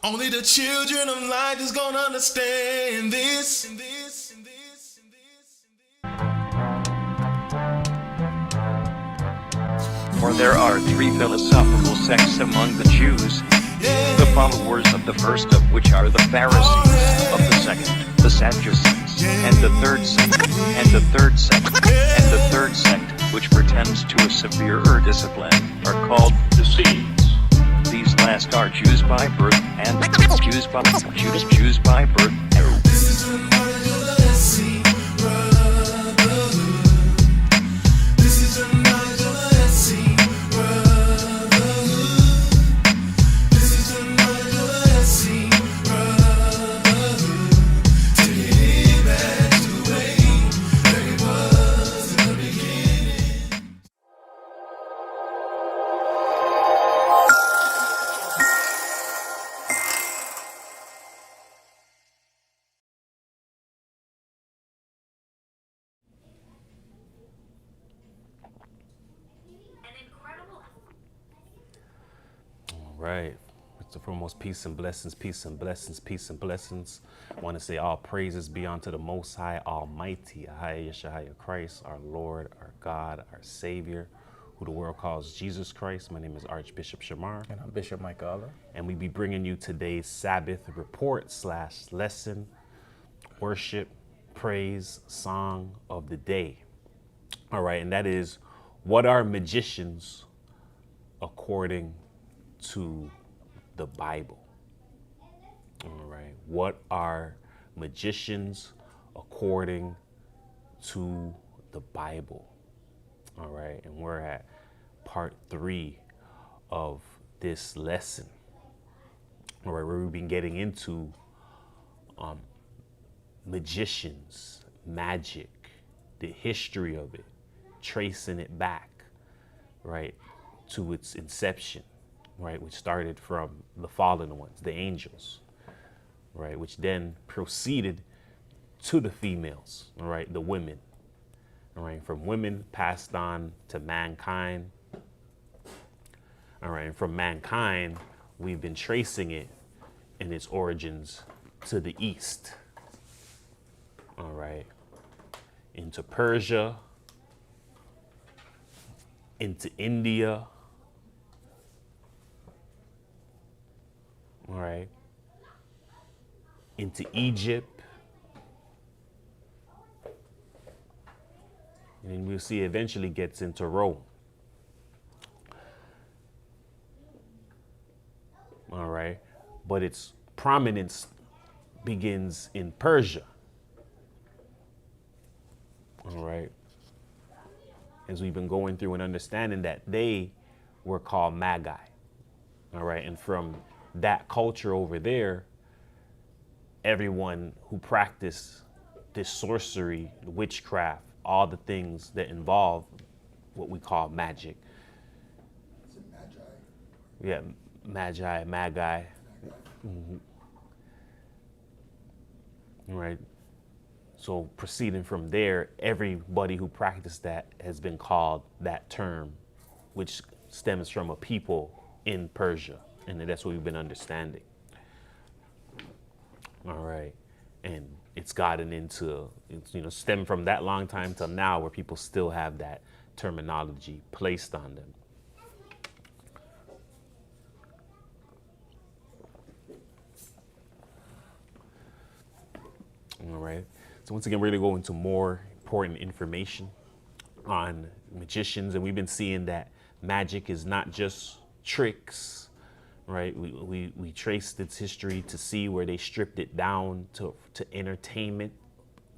Only the children of light is gonna understand this. For there are three philosophical sects among the Jews, the followers of the first of which are the Pharisees, of the second, the Sadducees, and the third sect, and the third sect, which pretends to a severer discipline, are called the Essenes. These last are Jews by birth, and Jews by birth, This is the knowledge of the Essene brotherhood. This is the knowledge of the Essene brotherhood. This is the knowledge of the Essene brotherhood. Taking it back to the way that it was in the beginning. Right. First and foremost, peace and blessings, peace and blessings, peace and blessings. I want to say all praises be unto the Most High, Almighty, Ahaya Yeshua Christ, our Lord, our God, our Savior, who the world calls Jesus Christ. My name is Archbishop Shamar, And I'm Bishop Mike Allah. and we be bringing you today's Sabbath report / lesson, worship, praise, song of the day. All right, and that is, what are magicians according to the Bible? All right. What are magicians according to the Bible? All right. And we're at part 3 of this lesson. All right. Where we've been getting into magicians, magic, the history of it, tracing it back, right, to its inception, right, which started from the fallen ones, the angels, right, which then proceeded to the females, all right, the women, all right, from women passed on to mankind, all right, and from mankind, we've been tracing it in its origins to the east, all right, into Persia, into India, all right, into Egypt, and then we'll see eventually gets into Rome. All right, but its prominence begins in Persia. All right, as we've been going through and understanding that they were called Magi. All right, and from that culture over there, everyone who practiced this sorcery, witchcraft, all the things that involve what we call magic. Is it magi? Yeah, magi. All right. So proceeding from there, everybody who practiced that has been called that term, which stems from a people in Persia. And that's what we've been understanding. All right. And it's gotten into, stem from that long time till now where people still have that terminology placed on them. All right. So once again, we're going to go into more important information on magicians. And we've been seeing that magic is not just tricks, right? We traced its history to see where they stripped it down to entertainment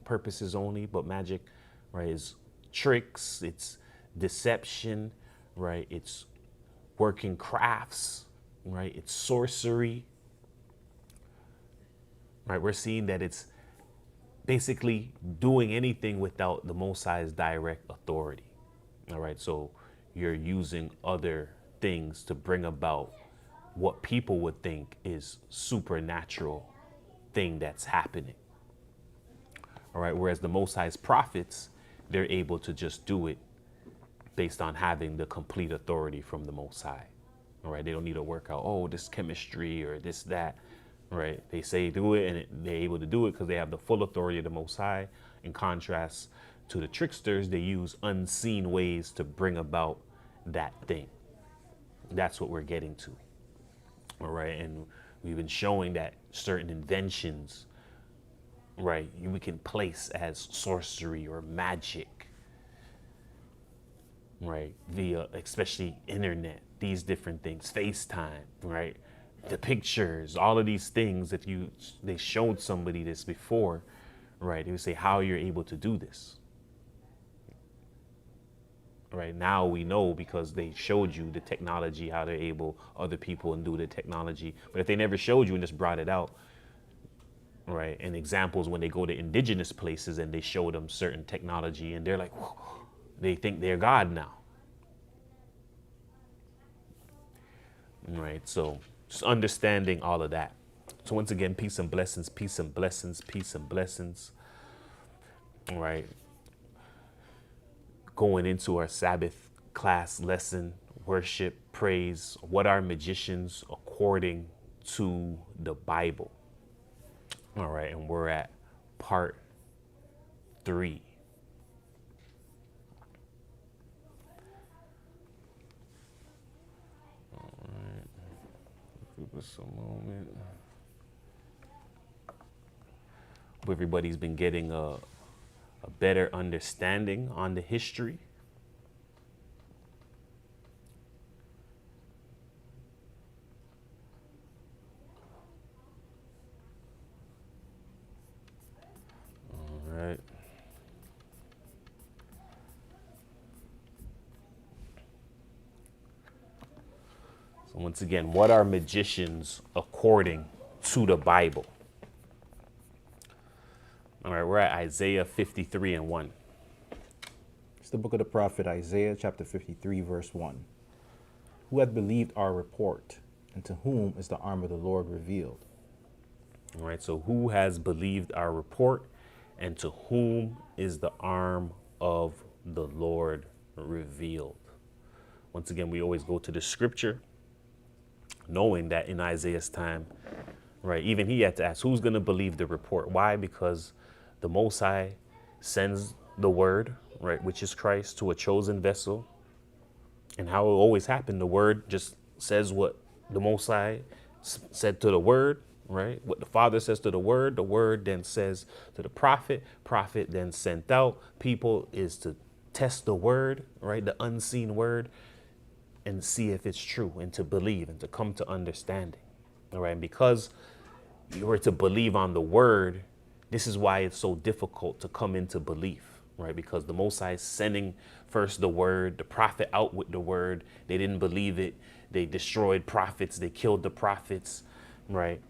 purposes only. But magic, right, is tricks, it's deception, right? It's working crafts, right? It's sorcery, right? We're seeing that it's basically doing anything without the Most High's direct authority. All right, so you're using other things to bring about what people would think is supernatural thing that's happening. All right, whereas the Most High's prophets, they're able to just do it based on having the complete authority from the Most High. All right, they don't need to work out, oh, this chemistry or this, that, right? They say do it, and they're able to do it because they have the full authority of the Most High. In contrast to the tricksters, they use unseen ways to bring about that thing. That's what we're getting to. All right, and we've been showing that certain inventions, right, we can place as sorcery or magic, right, via especially internet, these different things, FaceTime, right, the pictures, all of these things. If they showed somebody this before, right, they would say how you're able to do this. Right now we know because they showed you the technology, how they're able, other people, and do the technology. But if they never showed you and just brought it out, right, and examples when they go to indigenous places and they show them certain technology and they're like, whoa, they think they're God now. Right, so just understanding all of that. So once again, peace and blessings, peace and blessings, peace and blessings. All right. Going into our Sabbath class lesson, worship, praise, what are magicians according to the Bible? All right, and we're at part 3. All right, give us a moment. Hope everybody's been getting a better understanding on the history. All right. So once again, what are magicians according to the Bible? All right, we're at Isaiah 53 and 1. It's the book of the prophet Isaiah, chapter 53, verse 1. Who hath believed our report, and to whom is the arm of the Lord revealed? All right, so who has believed our report, and to whom is the arm of the Lord revealed? Once again, we always go to the scripture, knowing that in Isaiah's time, right, even he had to ask, who's going to believe the report? Why? Because the Most High sends the word, right, which is Christ, to a chosen vessel. And how it always happened, the word just says what the Most High said to the word, right? What the Father says to the word then says to the prophet then sent out. People is to test the word, right, the unseen word, and see if it's true, and to believe and to come to understanding. All right, and because you were to believe on the word, this is why it's so difficult to come into belief, right? Because the Most High is sending first the word, the prophet out with the word. They didn't believe it. They destroyed prophets. They killed the prophets, right?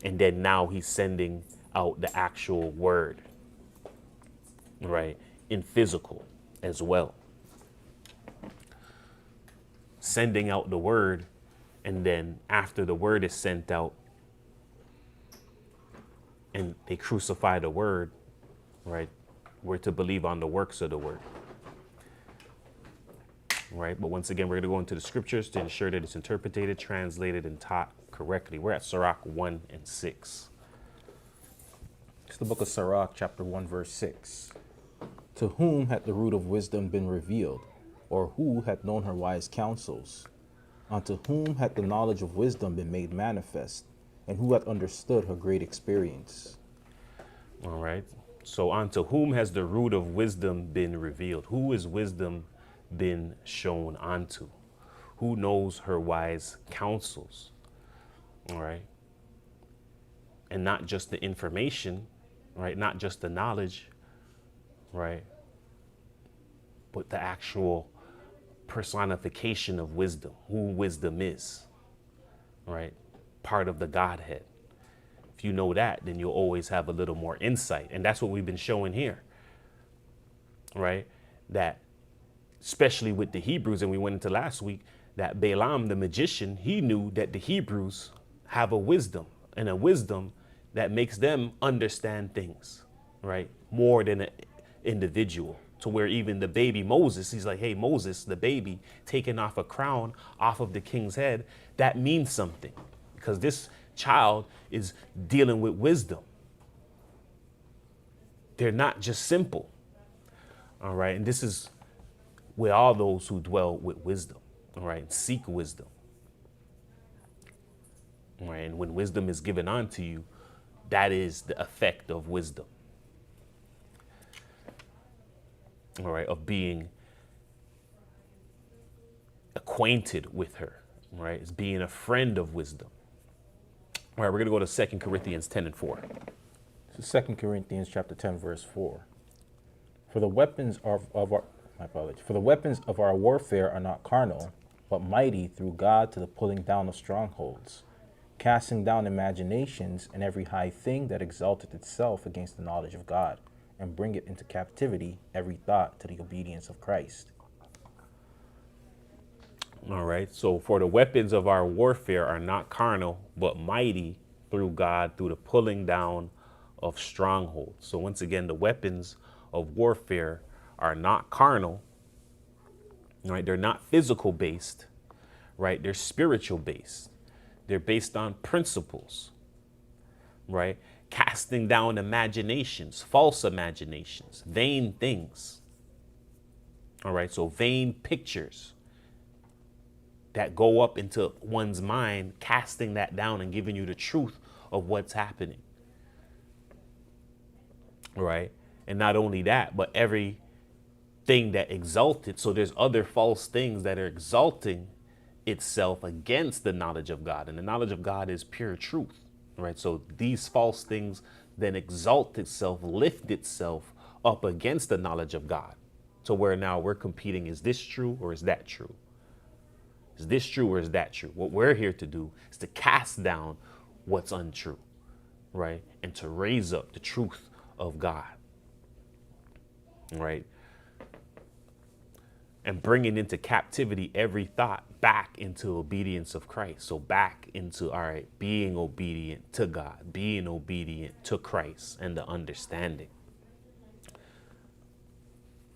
And then now he's sending out the actual word, right? In physical as well. Sending out the word, and then after the word is sent out, and they crucify the word, right? We're to believe on the works of the word, right? But once again, we're going to go into the scriptures to ensure that it's interpreted, translated, and taught correctly. We're at Sirach 1 and 6. It's the book of Sirach, chapter 1, verse 6. To whom hath the root of wisdom been revealed, or who hath known her wise counsels? Unto whom hath the knowledge of wisdom been made manifest, and who hath understood her great experience? All right. So unto whom has the root of wisdom been revealed? Who is wisdom been shown unto? Who knows her wise counsels? All right. And not just the information, right? Not just the knowledge, right? But the actual personification of wisdom, who wisdom is, right? Part of the Godhead. If you know that, then you'll always have a little more insight. And that's what we've been showing here, right? That especially with the Hebrews, and we went into last week, that Balaam, the magician, he knew that the Hebrews have a wisdom, and a wisdom that makes them understand things, right? More than an individual. to where even the baby Moses, he's like, hey, Moses, the baby, taking off a crown off of the king's head, that means something because this child is dealing with wisdom. They're not just simple. All right. And this is where all those who dwell with wisdom, all right, and seek wisdom. All right. And when wisdom is given unto you, that is the effect of wisdom. All right, of being acquainted with her, right? It's being a friend of wisdom. All right, we're going to go to 2 Corinthians 10 and 4. So 2 Corinthians chapter 10, verse 4. For the weapons of our warfare are not carnal, but mighty through God to the pulling down of strongholds, casting down imaginations and every high thing that exalteth itself against the knowledge of God, and bring it into captivity, every thought to the obedience of Christ. All right. So for the weapons of our warfare are not carnal, but mighty through God, through the pulling down of strongholds. So once again, the weapons of warfare are not carnal, right? They're not physical based, right? They're spiritual based. They're based on principles, right? Casting down imaginations, false imaginations, vain things. All right, so vain pictures that go up into one's mind, casting that down and giving you the truth of what's happening. All right, and not only that, but everything that exalted. So there's other false things that are exalting itself against the knowledge of God, and the knowledge of God is pure truth. Right. So these false things then exalt itself, lift itself up against the knowledge of God. So where now we're competing, is this true or is that true? Is this true or is that true? What we're here to do is to cast down what's untrue, right? And to raise up the truth of God, right? And bringing into captivity every thought back into obedience of Christ. So back into, all right, being obedient to God, being obedient to Christ and the understanding.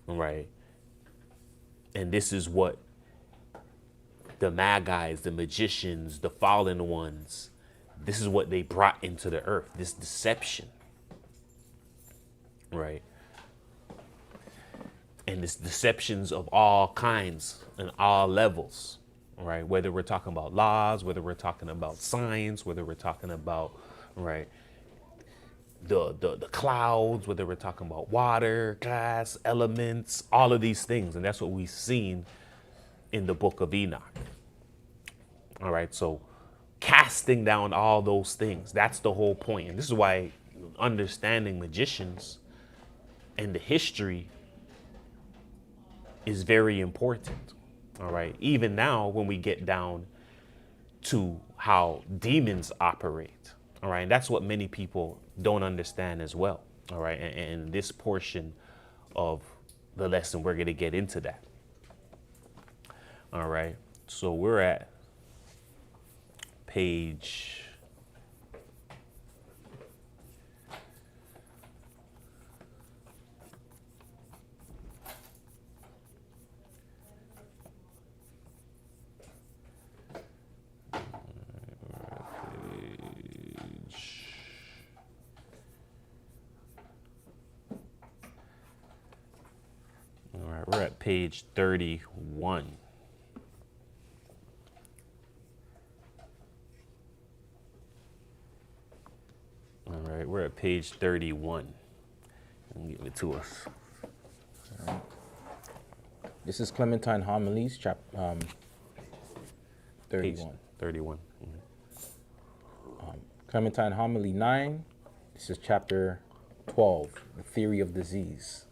Right. And this is what the Magi's, the magicians, the fallen ones, this is what they brought into the earth, this deception. Right. And it's deceptions of all kinds and all levels, right? Whether we're talking about laws, whether we're talking about science, whether we're talking about, right, the clouds, whether we're talking about water, gas, elements, all of these things. And that's what we've seen in the book of Enoch. All right, so casting down all those things, that's the whole point. And this is why understanding magicians and the history is very important. All right. Even now, when we get down to how demons operate. All right. And that's what many people don't understand as well. All right. And this portion of the lesson, we're going to get into that. All right. So we're at page we're at page 31. All right, we're at page 31. Give it to us. All right. This is Clementine Homilies, chapter 31. Page 31. Clementine Homily 9. This is chapter 12, the theory of disease.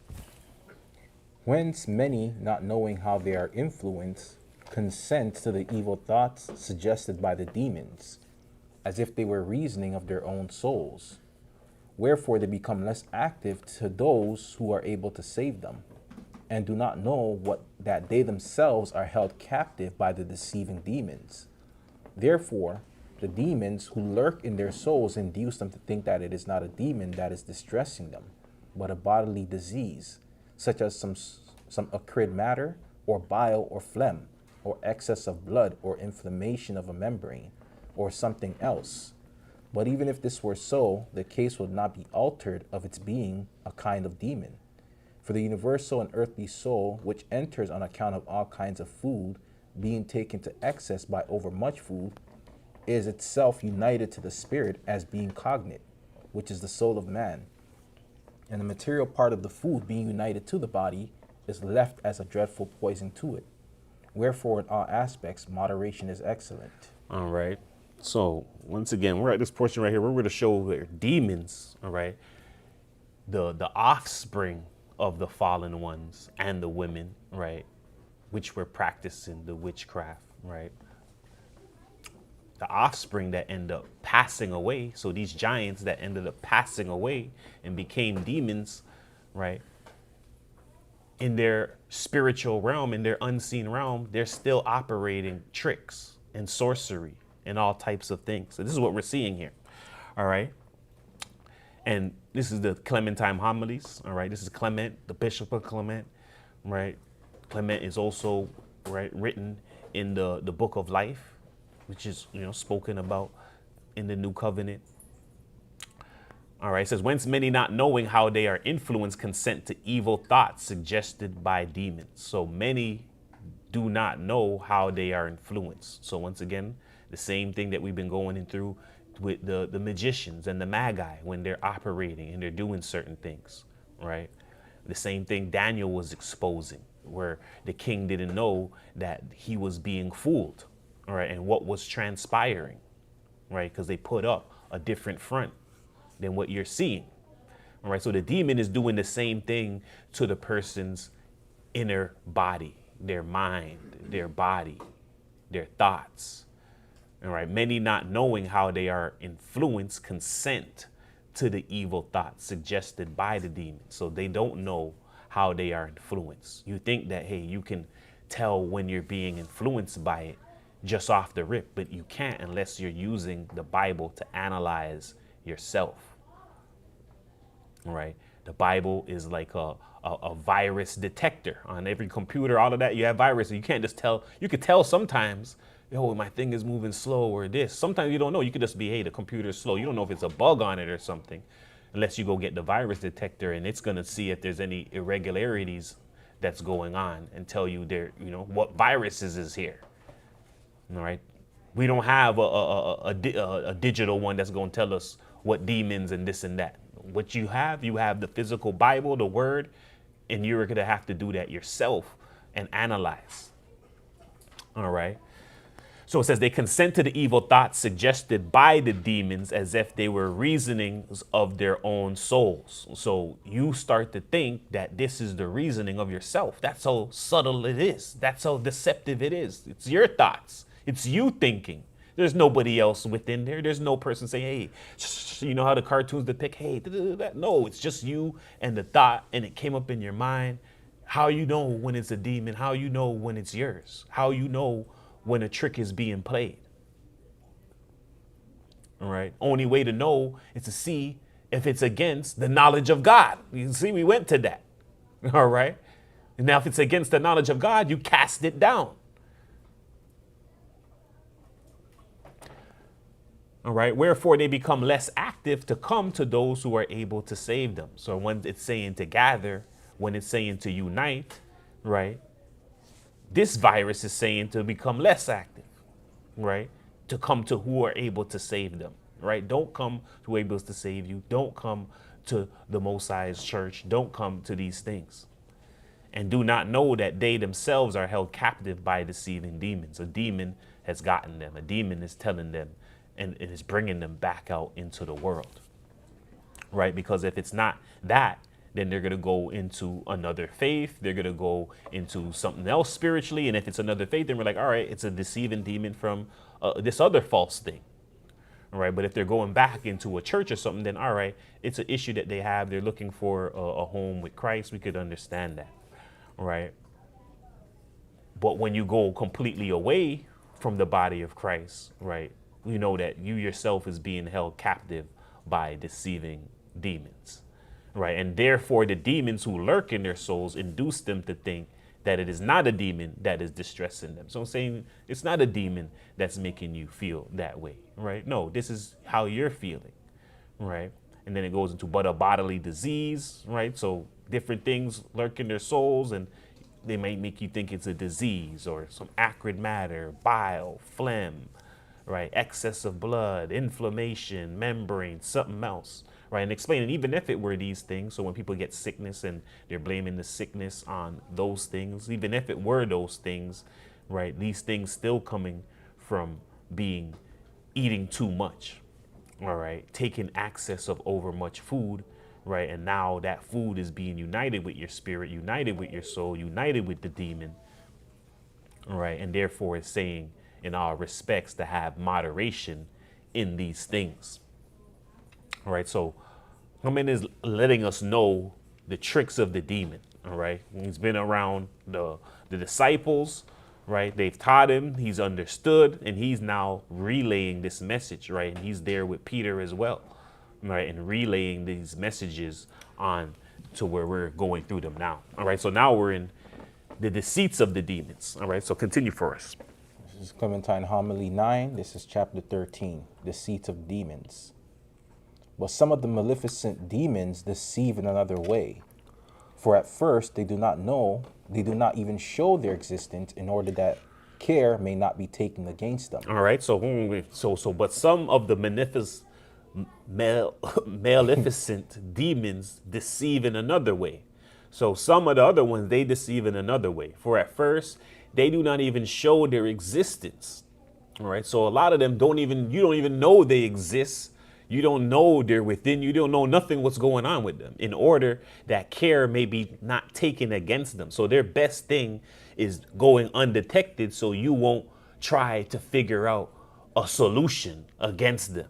Whence many, not knowing how they are influenced, consent to the evil thoughts suggested by the demons, as if they were reasoning of their own souls. Wherefore they become less active to those who are able to save them, and do not know what that they themselves are held captive by the deceiving demons. Therefore, the demons who lurk in their souls induce them to think that it is not a demon that is distressing them, but a bodily disease, such as some acrid matter, or bile or phlegm, or excess of blood, or inflammation of a membrane, or something else. But even if this were so, the case would not be altered of its being a kind of demon. For the universal and earthly soul, which enters on account of all kinds of food, being taken to excess by overmuch food, is itself united to the spirit as being cognate, which is the soul of man. And the material part of the food being united to the body is left as a dreadful poison to it. Wherefore, in all aspects, moderation is excellent. All right. So once again, we're at this portion right here. We're going to show where demons, all right, the offspring of the fallen ones and the women, right, which were practicing the witchcraft, right, the offspring that end up passing away. So these giants that ended up passing away and became demons, right, in their spiritual realm, in their unseen realm, they're still operating tricks and sorcery and all types of things. So this is what we're seeing here. All right. And this is the Clementine homilies. All right. This is Clement, the Bishop of Clement. Right. Clement is also written in the book of life, which is, spoken about in the new covenant. All right. It says, whence many not knowing how they are influenced consent to evil thoughts suggested by demons. So many do not know how they are influenced. So once again, the same thing that we've been going through with the magicians and the magi when they're operating and they're doing certain things, right? The same thing Daniel was exposing, where the king didn't know that he was being fooled, all right, and what was transpiring, right? Because they put up a different front than what you're seeing, all right? So the demon is doing the same thing to the person's inner body, their mind, their body, their thoughts. All right, many not knowing how they are influenced consent to the evil thoughts suggested by the demon. So they don't know how they are influenced. You think that, hey, you can tell when you're being influenced by it just off the rip, but you can't unless you're using the Bible to analyze yourself. All right, the Bible is like a virus detector on every computer. All of that, you have viruses. You can't just tell. You could tell sometimes, yo, my thing is moving slow or this. Sometimes you don't know. You could just be, hey, the computer is slow. You don't know if it's a bug on it or something unless you go get the virus detector, and it's going to see if there's any irregularities that's going on and tell you there, what viruses is here. All right. We don't have a digital one that's going to tell us what demons and this and that. What you have the physical Bible, the word, and you're going to have to do that yourself and analyze. All right. So it says they consent to the evil thoughts suggested by the demons as if they were reasonings of their own souls. So you start to think that this is the reasoning of yourself. That's how subtle it is. That's how deceptive it is. It's your thoughts. It's you thinking. There's nobody else within there. There's no person saying, hey, you know how the cartoons depict, hey, that. No, it's just you and the thought, and it came up in your mind. How you know when it's a demon? How you know when it's yours? How you know when a trick is being played? All right. Only way to know is to see if it's against the knowledge of God. You see, we went to that. All right. And now if it's against the knowledge of God, you cast it down. All right. Wherefore they become less active to come to those who are able to save them. So when it's saying to gather, when it's saying to unite, right? This virus is saying to become less active, right? To come to who are able to save them, right? Don't come to who are able to save you. Don't come to the Most High's church. Don't come to these things. And do not know that they themselves are held captive by deceiving demons. A demon has gotten them. A demon is telling them and it is bringing them back out into the world, right? Because if it's not that, then they're going to go into another faith. They're going to go into something else spiritually. And if it's another faith, then we're like, all right, it's a deceiving demon from this other false thing. All right. But if they're going back into a church or something, then all right, it's an issue that they have. They're looking for a home with Christ. We could understand that. All right. But when you go completely away from the body of Christ, right, you know that you yourself is being held captive by deceiving demons. right? And therefore the demons who lurk in their souls induce them to think that it is not a demon that is distressing them. So I'm saying it's not a demon that's making you feel that way, right? No, this is how you're feeling, right? And then it goes into but a bodily disease, right? So different things lurk in their souls and they might make you think it's a disease or some acrid matter, bile, phlegm, right? Excess of blood, inflammation, membrane, something else, right? And explaining even if it were these things. So when people get sickness and they're blaming the sickness on those things, even if it were those things, right? These things still coming from eating too much, all right? Taking excess of over much food, right? And now that food is being united with your spirit, united with your soul, united with the demon, all right? And therefore it's saying in all respects to have moderation in these things. All right, so Haman is letting us know the tricks of the demon. All right, he's been around the disciples, right? They've taught him, he's understood, and he's now relaying this message, right? And he's there with Peter as well, right? And relaying these messages on to where we're going through them now. All right, so now we're in the deceits of the demons. All right, so continue for us. This is Clementine Homily 9. This is chapter 13, Deceit of Demons. But some of the maleficent demons deceive in another way. For at first they do not know, they do not even show their existence in order that care may not be taken against them. All right, but some of the maleficent demons deceive in another way. So some of the other ones, they deceive in another way. For at first, they do not even show their existence. All right, so a lot of them you don't even know they exist. You don't know they're within you. Don't know nothing what's going on with them in order that care may be not taken against them. So their best thing is going undetected so you won't try to figure out a solution against them.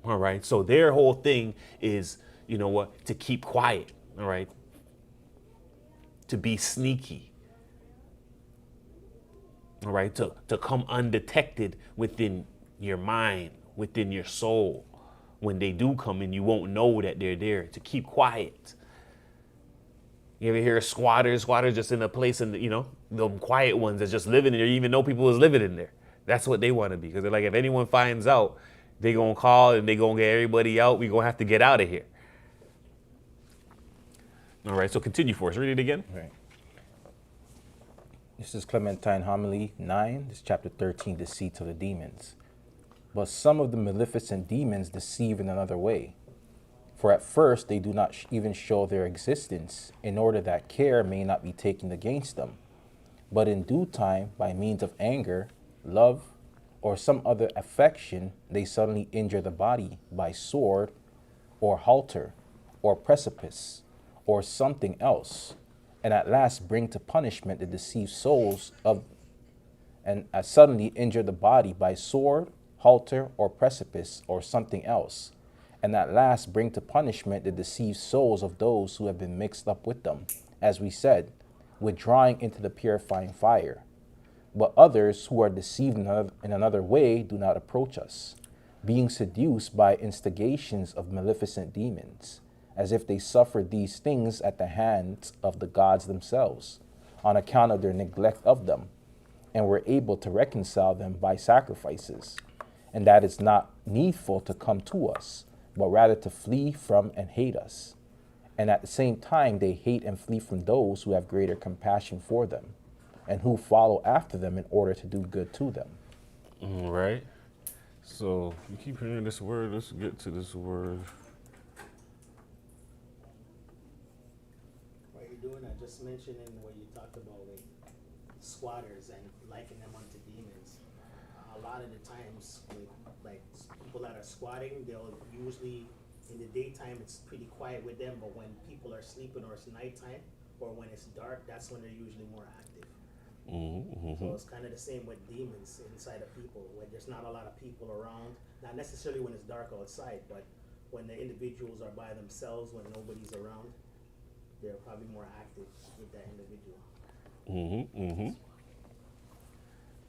All right, so their whole thing is, to keep quiet. All right, to be sneaky. All right, to come undetected within your mind, within your soul. When they do come in, you won't know that they're there. To keep quiet. You ever hear squatters just in a place, and the quiet ones that's just living in there, you even know people is living in there. That's what they want to be, because they're like, if anyone finds out, they gonna call and they gonna get everybody out. We gonna have to get out of here. All right, so continue for us. Read it again. Right. This is Clementine Homily 9. This is chapter 13, Deceit of the Demons. But some of the maleficent demons deceive in another way. For at first they do not even show their existence, in order that care may not be taken against them. But in due time, by means of anger, love, or some other affection, they suddenly injure the body by sword, or halter, or precipice, or something else, and at last bring to punishment the deceived souls suddenly injure the body by sword, halter, or precipice, or something else, and at last bring to punishment the deceived souls of those who have been mixed up with them, as we said, withdrawing into the purifying fire. But others who are deceived in another way do not approach us, being seduced by instigations of maleficent demons, as if they suffered these things at the hands of the gods themselves, on account of their neglect of them, and were able to reconcile them by sacrifices. And that it's not needful to come to us, but rather to flee from and hate us. And at the same time, they hate and flee from those who have greater compassion for them, and who follow after them in order to do good to them. All right. So you keep hearing this word. Let's get to this word. What you're doing, I just mentioned in what you talked about with squatters and liking them unto demons. A lot of the times with people that are squatting, they'll usually in the daytime it's pretty quiet with them, but when people are sleeping or it's nighttime or when it's dark, that's when they're usually more active. So it's kind of the same with demons inside of people, when there's not a lot of people around, not necessarily when it's dark outside, but when the individuals are by themselves, when nobody's around, they're probably more active with that individual.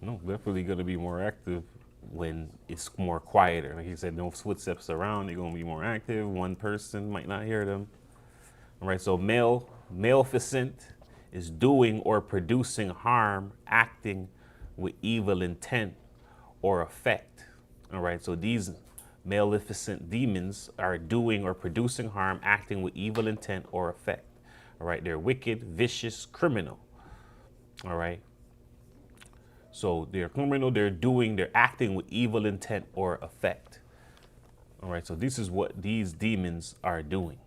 No, definitely going to be more active when it's more quieter. Like you said, no footsteps around, they're going to be more active. One person might not hear them. All right, so maleficent is doing or producing harm, acting with evil intent or effect. All right, so these maleficent demons are doing or producing harm, acting with evil intent or effect. All right, they're wicked, vicious, criminal. All right, so they're criminal, they're acting with evil intent or effect. All right, so this is what these demons are doing.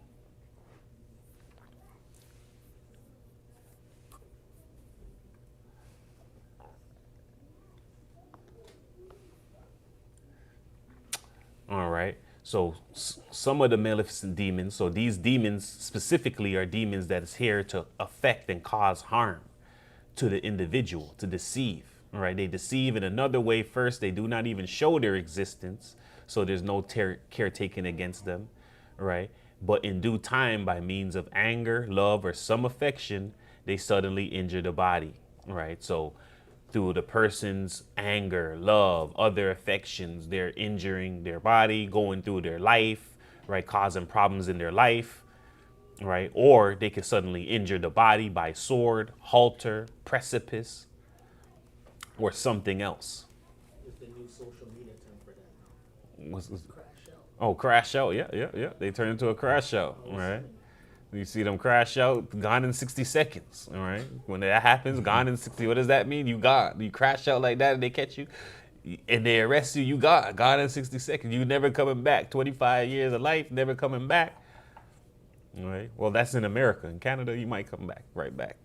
All right. So some of the maleficent demons, so these demons specifically are demons that is here to affect and cause harm to the individual, to deceive. All right. They deceive in another way first. They do not even show their existence. So there's no care taken against them. Right. But in due time, by means of anger, love, or some affection, they suddenly injure the body. Right. So through the person's anger, love, other affections, they're injuring their body, going through their life, right, causing problems in their life, right? Or they could suddenly injure the body by sword, halter, precipice, or something else. It's the new social media term for that now. What's this? Crash out. Oh, crash out. Yeah. They turn into a crash out, right? You see them crash out, gone in 60 seconds, all right? When that happens, gone in 60, what does that mean? You gone. You crash out like that and they catch you and they arrest you, you gone in 60 seconds. You never coming back. 25 years of life, never coming back. All right? Well, that's in America. In Canada, you might come back, right back.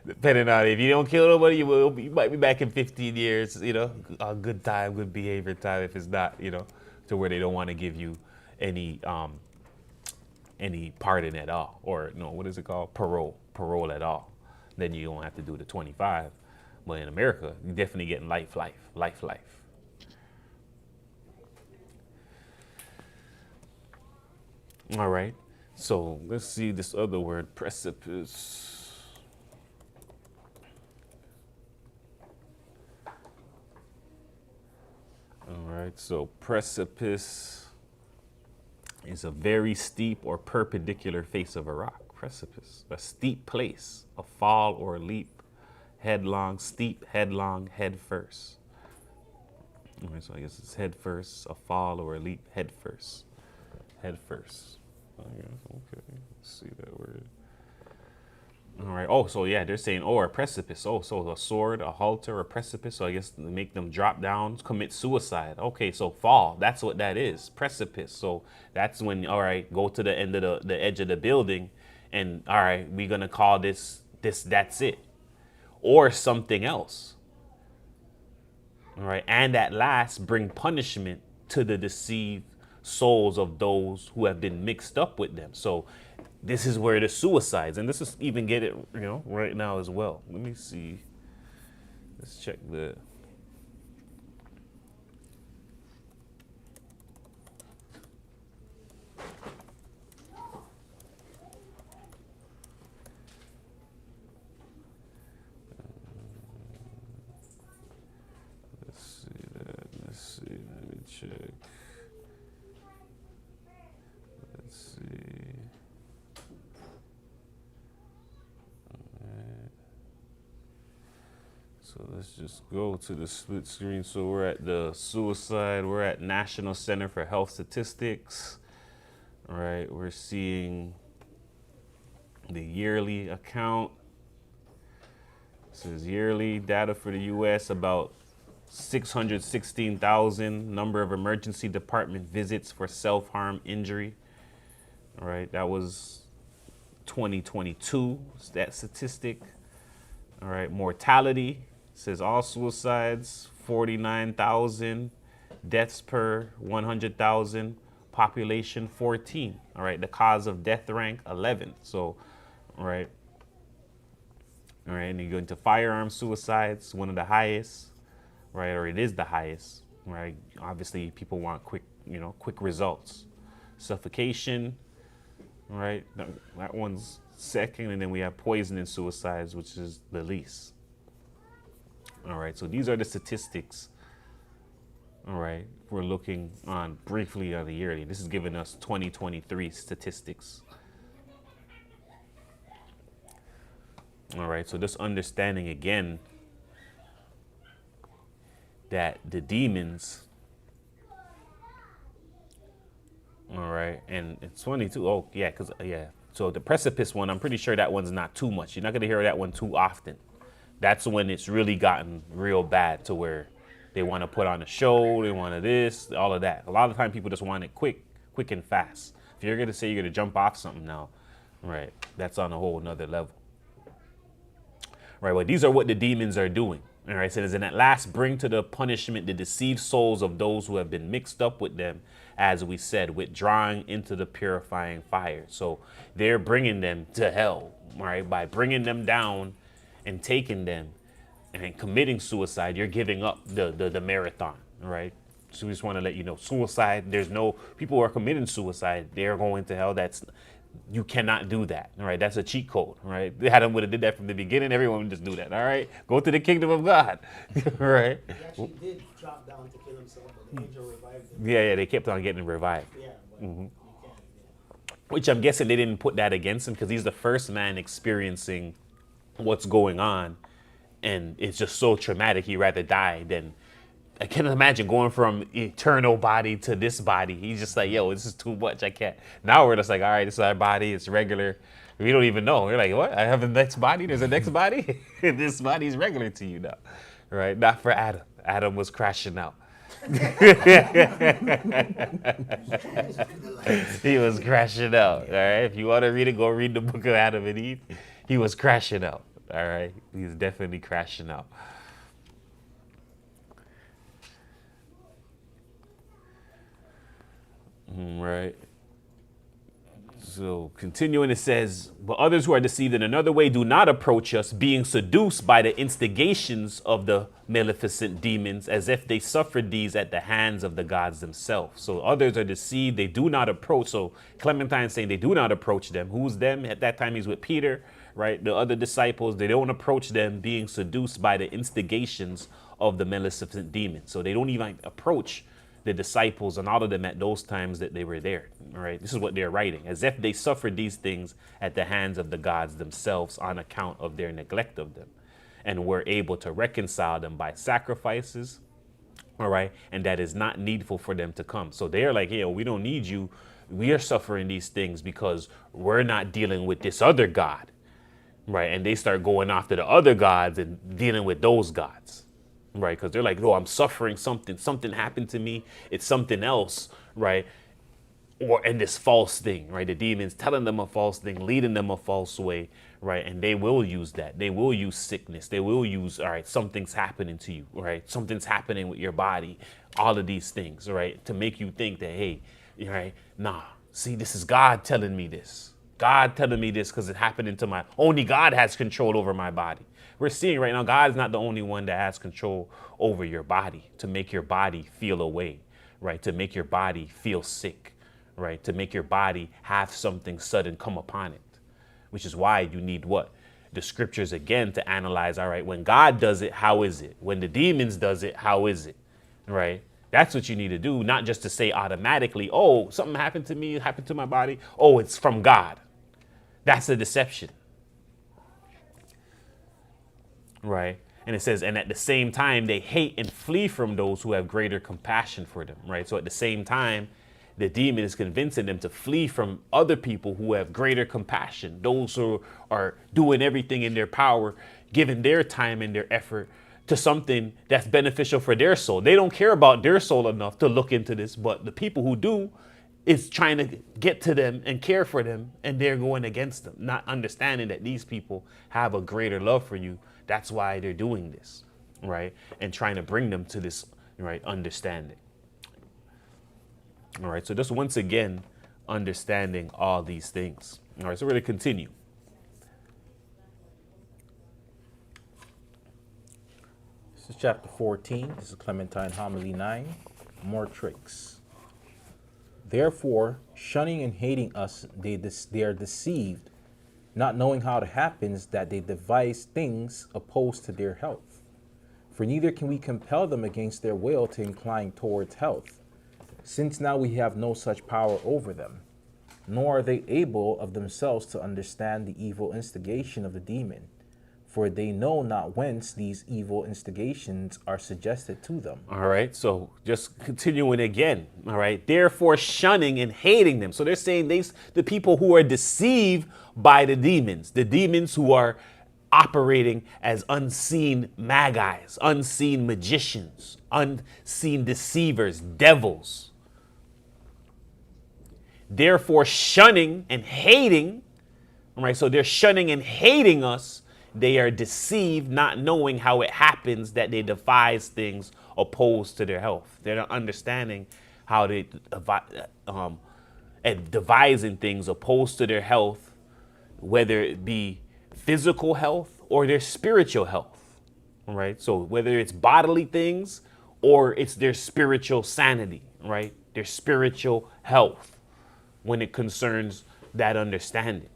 Depending on if you don't kill nobody, you might be back in 15 years, you know, a good time, good behavior time if it's not, you know, to where they don't want to give you any pardon at all, or no, what is it called? Parole at all. Then you don't have to do the 25. But in America, you're definitely getting life. All right. So let's see this other word, precipice. All right. So precipice is a very steep or perpendicular face of a rock. Precipice, a steep place, a fall or a leap, headlong, steep, headlong, head first. All right, so I guess it's head first, a fall or a leap, head first. Head first. I guess, okay, let's see that word. All right. Oh, so yeah, they're saying, a precipice. Oh, so a sword, a halter, a precipice. So I guess to make them drop down, commit suicide. Okay, so fall. That's what that is. Precipice. So that's when, all right, go to the end of the edge of the building, and all right, we're gonna call this. That's it, or something else. All right, and at last, bring punishment to the deceived souls of those who have been mixed up with them. So this is where the suicides, and this is even get it, you know, right now as well. Let me see. Let's check the. Let's see that. Let's see. Let me check. Let's see. So let's just go to the split screen. So we're at the suicide. We're at National Center for Health Statistics. All right, we're seeing the yearly account. This is yearly data for the U.S. About 616,000 number of emergency department visits for self-harm injury. All right, that was 2022, that statistic. All right, mortality says all suicides, 49,000, deaths per 100,000, population 14. All right, the cause of death rank 11. So, all right, and you go into firearm suicides, one of the highest, right, or it is the highest, right? Obviously, people want quick results. Suffocation, right, that one's second, and then we have poison and suicides, which is the least. All right, so these are the statistics All right, we're looking on briefly on the yearly. This is giving us 2023 statistics. All right, so just understanding again that the demons, all right, and it's 22. Oh, yeah, because, yeah. So the precipice one, I'm pretty sure that one's not too much. You're not going to hear that one too often. That's when it's really gotten real bad to where they want to put on a show, they want to this, all of that. A lot of the time people just want it quick and fast. If you're going to say you're going to jump off something now, right, that's on a whole nother level. Right, well, these are what the demons are doing. All right, so it says, and at last bring to the punishment the deceived souls of those who have been mixed up with them, as we said, withdrawing into the purifying fire. So they're bringing them to hell, right? By bringing them down and taking them and committing suicide, you're giving up the marathon, all right? So we just want to let you know, suicide, there's no, people who are committing suicide, they're going to hell. You cannot do that, all right? That's a cheat code, all right? Adam would have did that from the beginning. Everyone would just do that, all right? Go to the kingdom of God, all right? He actually did drop down to kill himself, but the angel revived him. Yeah, they kept on getting revived. Yeah, but you can't. Yeah. Which I'm guessing they didn't put that against him because he's the first man experiencing what's going on. And it's just so traumatic, he'd rather die than, I can't imagine going from eternal body to this body. He's just like, yo, this is too much, I can't. Now we're just like, all right, this is our body, it's regular. We don't even know. We're like, what? I have a next body? There's a next body? This body's regular to you now, right? Not for Adam. Adam was crashing out. He was crashing out, all right? If you want to read it, go read the book of Adam and Eve. He was crashing out, all right? He was definitely crashing out. Right. So continuing, it says, but others who are deceived in another way do not approach us, being seduced by the instigations of the maleficent demons, as if they suffered these at the hands of the gods themselves. So others are deceived, they do not approach. So Clementine's saying they do not approach them. Who's them? At that time, he's with Peter, right? The other disciples, they don't approach them, being seduced by the instigations of the maleficent demons. So they don't even approach the disciples and all of them at those times that they were there. All right, this is what they're writing, as if they suffered these things at the hands of the gods themselves on account of their neglect of them, and were able to reconcile them by sacrifices. All right, and that is not needful for them to come. So they're like, yeah, we don't need you. We are suffering these things because we're not dealing with this other God, right? And they start going after the other gods and dealing with those gods. Right, because they're like, oh, I'm suffering something happened to me. It's something else, right? And this false thing, right? The demons telling them a false thing, leading them a false way, right? And they will use that. They will use sickness. They will use, all right, something's happening to you, right? Something's happening with your body. All of these things, right? To make you think that, hey, right? Nah, see, this is God telling me this. God telling me this because it happened into only God has control over my body. We're seeing right now, God is not the only one that has control over your body, to make your body feel away, right? To make your body feel sick, right? To make your body have something sudden come upon it, which is why you need what? The scriptures again to analyze, all right, when God does it, how is it? When the demons does it, how is it, right? That's what you need to do, not just to say automatically, oh, something happened to me, it happened to my body. Oh, it's from God. That's a deception. Right. And it says, and at the same time, they hate and flee from those who have greater compassion for them. Right. So at the same time, the demon is convincing them to flee from other people who have greater compassion, those who are doing everything in their power, giving their time and their effort to something that's beneficial for their soul. They don't care about their soul enough to look into this, but the people who do is trying to get to them and care for them, and they're going against them, not understanding that these people have a greater love for you. That's why they're doing this, right? And trying to bring them to this, right, understanding. All right, so just once again, understanding all these things. All right, so we're going to continue. This is chapter 14. This is Clementine Homily 9. More tricks. Therefore, shunning and hating us, they are deceived, not knowing how it happens that they devise things opposed to their health. For neither can we compel them against their will to incline towards health, since now we have no such power over them, nor are they able of themselves to understand the evil instigation of the demon, for they know not whence these evil instigations are suggested to them. All right, so just continuing again. All right, therefore shunning and hating them. So they're saying the people who are deceived by the demons who are operating as unseen magi's, unseen magicians, unseen deceivers, devils. Therefore shunning and hating. All right, so they're shunning and hating us. They are deceived, not knowing how it happens that they devise things opposed to their health. They're not understanding how they devising things opposed to their health, whether it be physical health or their spiritual health. All right. So whether it's bodily things or it's their spiritual sanity, right? Their spiritual health when it concerns that understanding.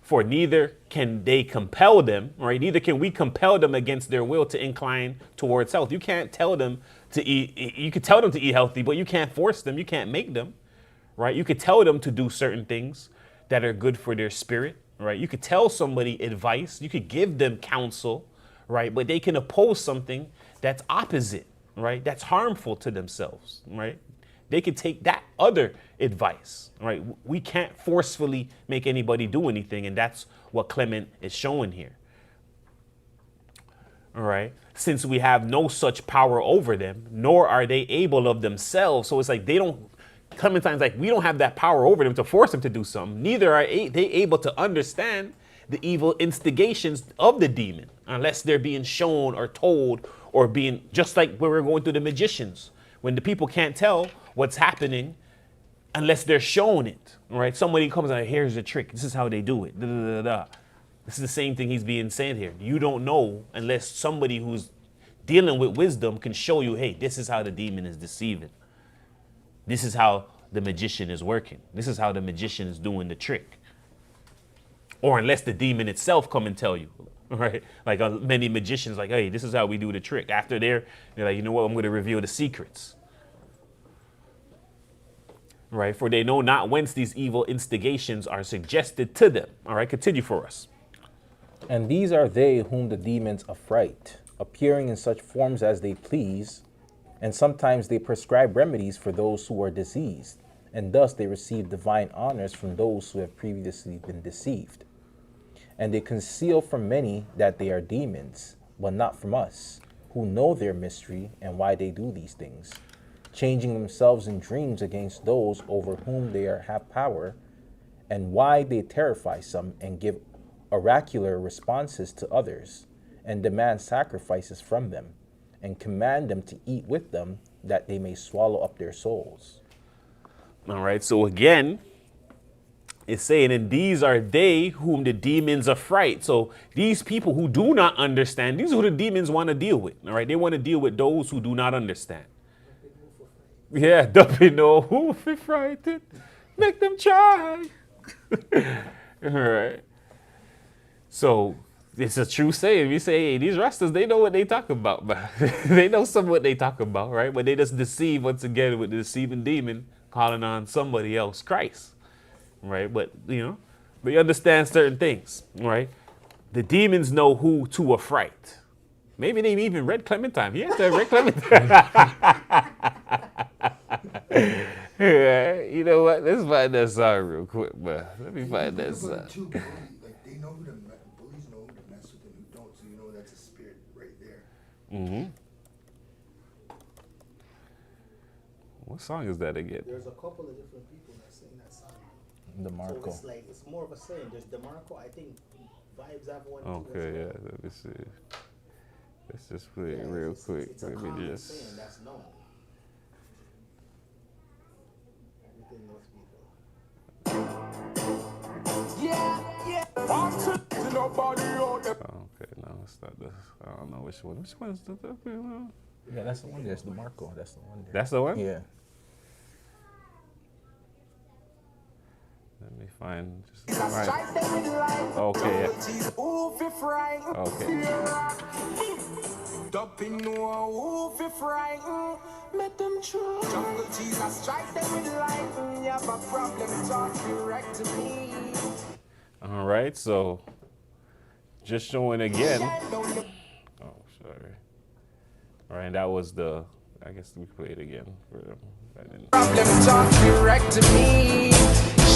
For neither can they compel them, right? Neither can we compel them against their will to incline towards health. You can't tell them to eat. You could tell them to eat healthy, but you can't force them. You can't make them, right? You could tell them to do certain things that are good for their spirit, right? You could tell somebody advice. You could give them counsel, right? But they can oppose something that's opposite, right? That's harmful to themselves, right? They can take that other advice, right? We can't forcefully make anybody do anything, and that's what Clement is showing here. All right? Since we have no such power over them, nor are they able of themselves. So it's like Clementine's like, we don't have that power over them to force them to do something. Neither are they able to understand the evil instigations of the demon, unless they're being shown or told or being, just like when we're going through the magicians. When the people can't tell what's happening unless they're shown it, right? Somebody comes and here's the trick. This is how they do it. Da, da, da, da. This is the same thing he's being said here. You don't know unless somebody who's dealing with wisdom can show you, hey, this is how the demon is deceiving. This is how the magician is working. This is how the magician is doing the trick. Or unless the demon itself come and tell you, right? Like many magicians like, hey, this is how we do the trick. After they're like, you know what, I'm going to reveal the secrets. Right? For they know not whence these evil instigations are suggested to them. All right, continue for us. And these are they whom the demons affright, appearing in such forms as they please, and sometimes they prescribe remedies for those who are diseased, and thus they receive divine honors from those who have previously been deceived. And they conceal from many that they are demons, but not from us, who know their mystery and why they do these things, changing themselves in dreams against those over whom they have power, and why they terrify some and give oracular responses to others, and demand sacrifices from them, and command them to eat with them, that they may swallow up their souls. All right, so again, it's saying, and these are they whom the demons affright. So these people who do not understand, these are who the demons want to deal with. All right, they want to deal with those who do not understand. Yeah, don't be no who be frightened. Make them try. All right. So it's a true saying. We say, hey, these rastas, they know what they talk about, man. They know some what they talk about, right? But they just deceive once again with the deceiving demon calling on somebody else, Christ. Right? But they understand certain things, right? The demons know who to affright. Maybe they even read Clementine. Yes, they read Clementine. You know what? Let's find that song real quick, man. Let me find that song. Like they know who to bullies know who to mess with and who don't, so you know that's a spirit right there. Mm-hmm. What song is that again? There's a couple of different people that sing that song. DeMarco. So it's like, it's more of a saying. There's DeMarco, I think Vibes have one too. Okay, yeah, let me see. Let's just play it real quick. It's a Let me common just. saying that's known. Within those people. Okay, no, it's not this. I don't know which one. Which one is the? Yeah, that's the one. That's DeMarco. That's the one. There. That's the one? Yeah. Let me find. Okay. Yeah. Okay. Dumping no who fi frighten. Make them try. Jungle Jesus strike them with lightning. You have a problem, talk direct to me. All right, so just showing again. Shine down the Oh, sorry. All right, that was the. I guess we play it again for them. I didn't. problem, talk direct to me.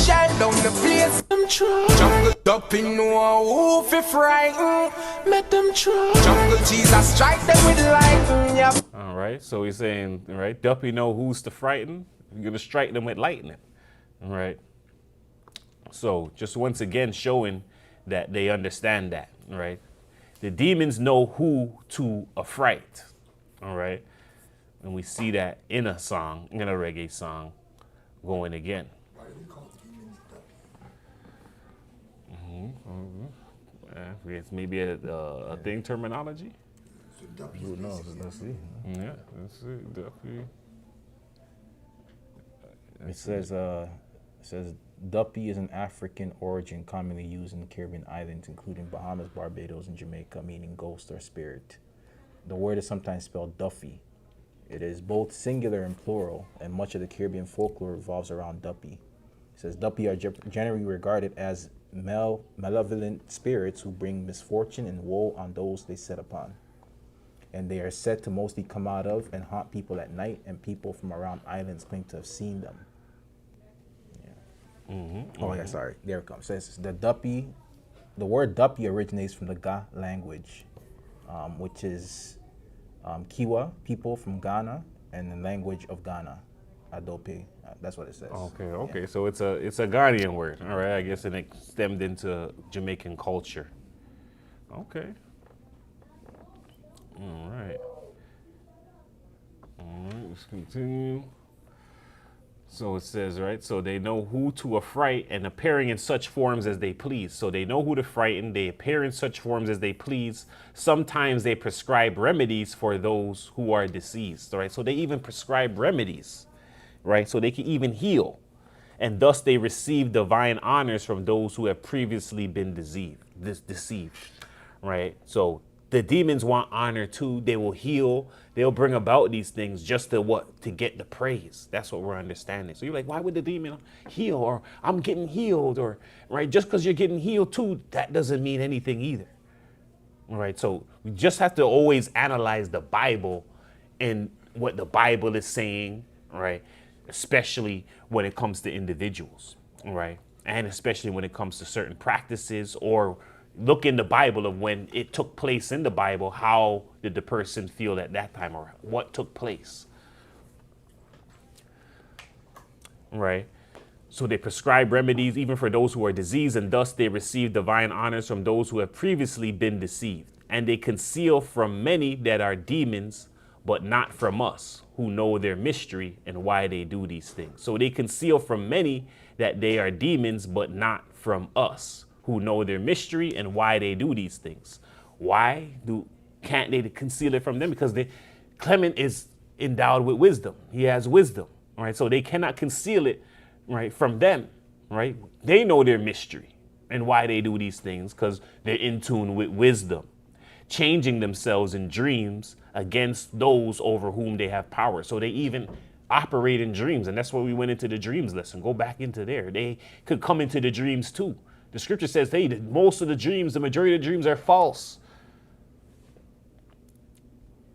Shine down the place. Them try. Jungle dumping no who fi frighten. Make them try. Jungle Jesus strike them with lightning. Yeah. All right, so he's saying, all right, Duppy know who's to frighten. You're gonna strike them with lightning. All right. So just once again showing that they understand that. All right. The demons know who to affright. All right. And we see that in a song, in a reggae song, going again. Why do they call demons duppy? It's maybe a thing terminology. So duppy Who is knows? basically Let's see. Yeah, that's it. Duppy. It says Duppy is an African origin commonly used in the Caribbean islands, including Bahamas, Barbados, and Jamaica, meaning ghost or spirit. The word is sometimes spelled Duffy. It is both singular and plural, and much of the Caribbean folklore revolves around Duppy. It says Duppy are generally regarded as malevolent spirits who bring misfortune and woe on those they set upon. And they are said to mostly come out of and haunt people at night, and people from around islands claim to have seen them. Oh yeah, sorry. There it comes. It says the word Duppy originates from the Ga language, which is Kiwa, people from Ghana, and the language of Ghana, Adope. That's what it says. Okay. Yeah. So it's a Ghanaian word. All right, I guess it stemmed into Jamaican culture. Okay. All right. Let's continue. So it says, right, so they know who to affright and appearing in such forms as they please. So they know who to frighten, they appear in such forms as they please. Sometimes they prescribe remedies for those who are diseased, right? So they even prescribe remedies, right? So they can even heal. And thus they receive divine honors from those who have previously been deceived, right? So the demons want honor too. They will heal. They'll bring about these things just to what? To get the praise. That's what we're understanding. So you're like, why would the demon heal? Or I'm getting healed, or right? Just because you're getting healed too, that doesn't mean anything either. All right. So we just have to always analyze the Bible and what the Bible is saying, right? Especially when it comes to individuals, right? And especially when it comes to certain practices, or look in the Bible of when it took place in the Bible. How did the person feel at that time, or what took place? Right? So they prescribe remedies even for those who are diseased, and thus they receive divine honors from those who have previously been deceived. And they conceal from many that are demons, but not from us, who know their mystery and why they do these things. So they conceal from many that they are demons, but not from us, who know their mystery and why they do these things. Why can't they conceal it from them? Because Clement is endowed with wisdom. He has wisdom, right? So they cannot conceal it, right, from them, right? They know their mystery and why they do these things because they're in tune with wisdom, changing themselves in dreams against those over whom they have power. So they even operate in dreams, and that's why we went into the dreams lesson. Go back into there. They could come into the dreams too. The scripture says, hey, most of the dreams, the majority of the dreams are false.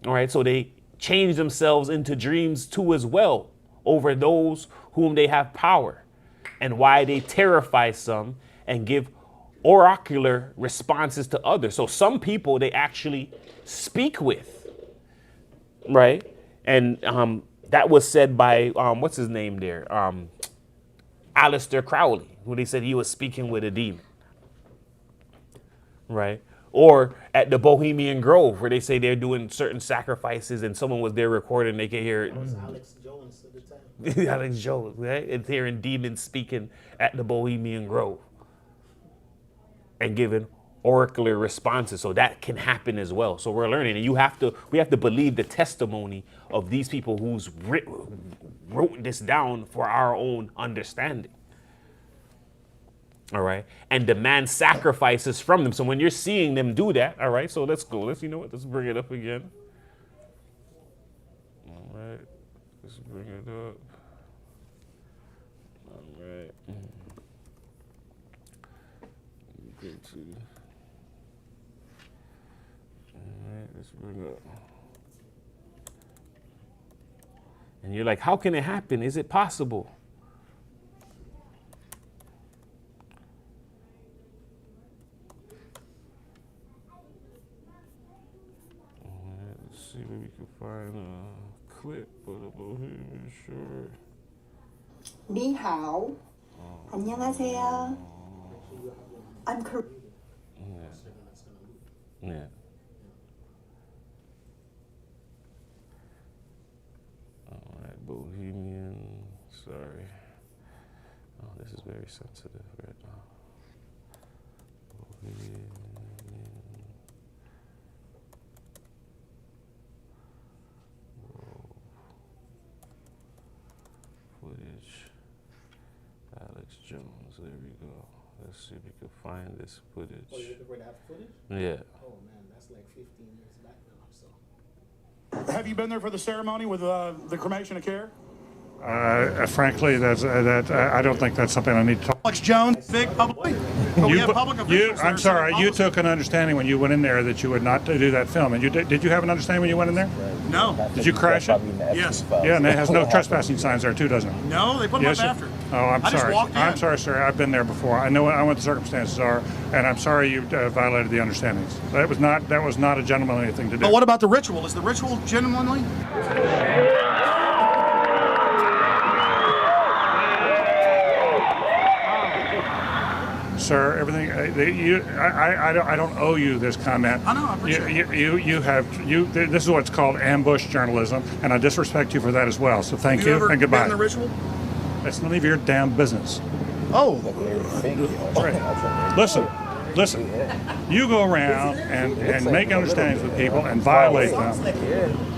All right, so they change themselves into dreams too as well over those whom they have power, and why they terrify some and give oracular responses to others. So some people they actually speak with, right? And that was said by, what's his name there? Aleister Crowley, who they said he was speaking with a demon, right? Or at the Bohemian Grove, where they say they're doing certain sacrifices and someone was there recording, they could hear it. That was Alex Jones at the time. Alex Jones, right? And hearing demons speaking at the Bohemian Grove and giving oracular responses. So that can happen as well. So we're learning, and we have to believe the testimony of these people who's wrote this down for our own understanding. All right, and demand sacrifices from them. So when you're seeing them do that, all right, so let's go. Let's bring it up again. Let's bring it up. All right. Go to. All right, let's bring up. And you're like, how can it happen? Is it possible? All right, let's see if we can find a clip of the Bohemian Shore. 你好, 안녕하세요. I'm Korean. Yeah. All right, Bohemian. Sorry. Oh, this is very sensitive right now. Bohemian. Whoa. Footage. Alex Jones. There we go. Let's see if we can find this footage. Oh, you're looking for that footage? Yeah. Oh man, that's like 15 years back now, so. Have you been there for the ceremony with the cremation of care? Frankly, I don't think that's something I need to talk. Alex Jones, big publicly. But we have public officials there I'm sorry, saying you took an understanding when you went in there that you would not do that film. And did you have an understanding when you went in there? No. Did you crash it? Yes. Yeah, and it has no trespassing signs there too, doesn't it? No, they put them Yes, up it- after. Oh, I'm I just sorry. walked in. I'm sorry, sir. I've been there before. I know what the circumstances are, and I'm sorry you violated the understandings. That was not a gentlemanly thing to do. But what about the ritual? Is the ritual genuinely? Sir, everything. I don't owe you this comment. I know, I appreciate it. This is what's called ambush journalism, and I disrespect you for that as well. So thank you, Have you ever and goodbye. been in the ritual? It's none of your damn business. Oh. Listen. You go around and make understandings with people and violate them.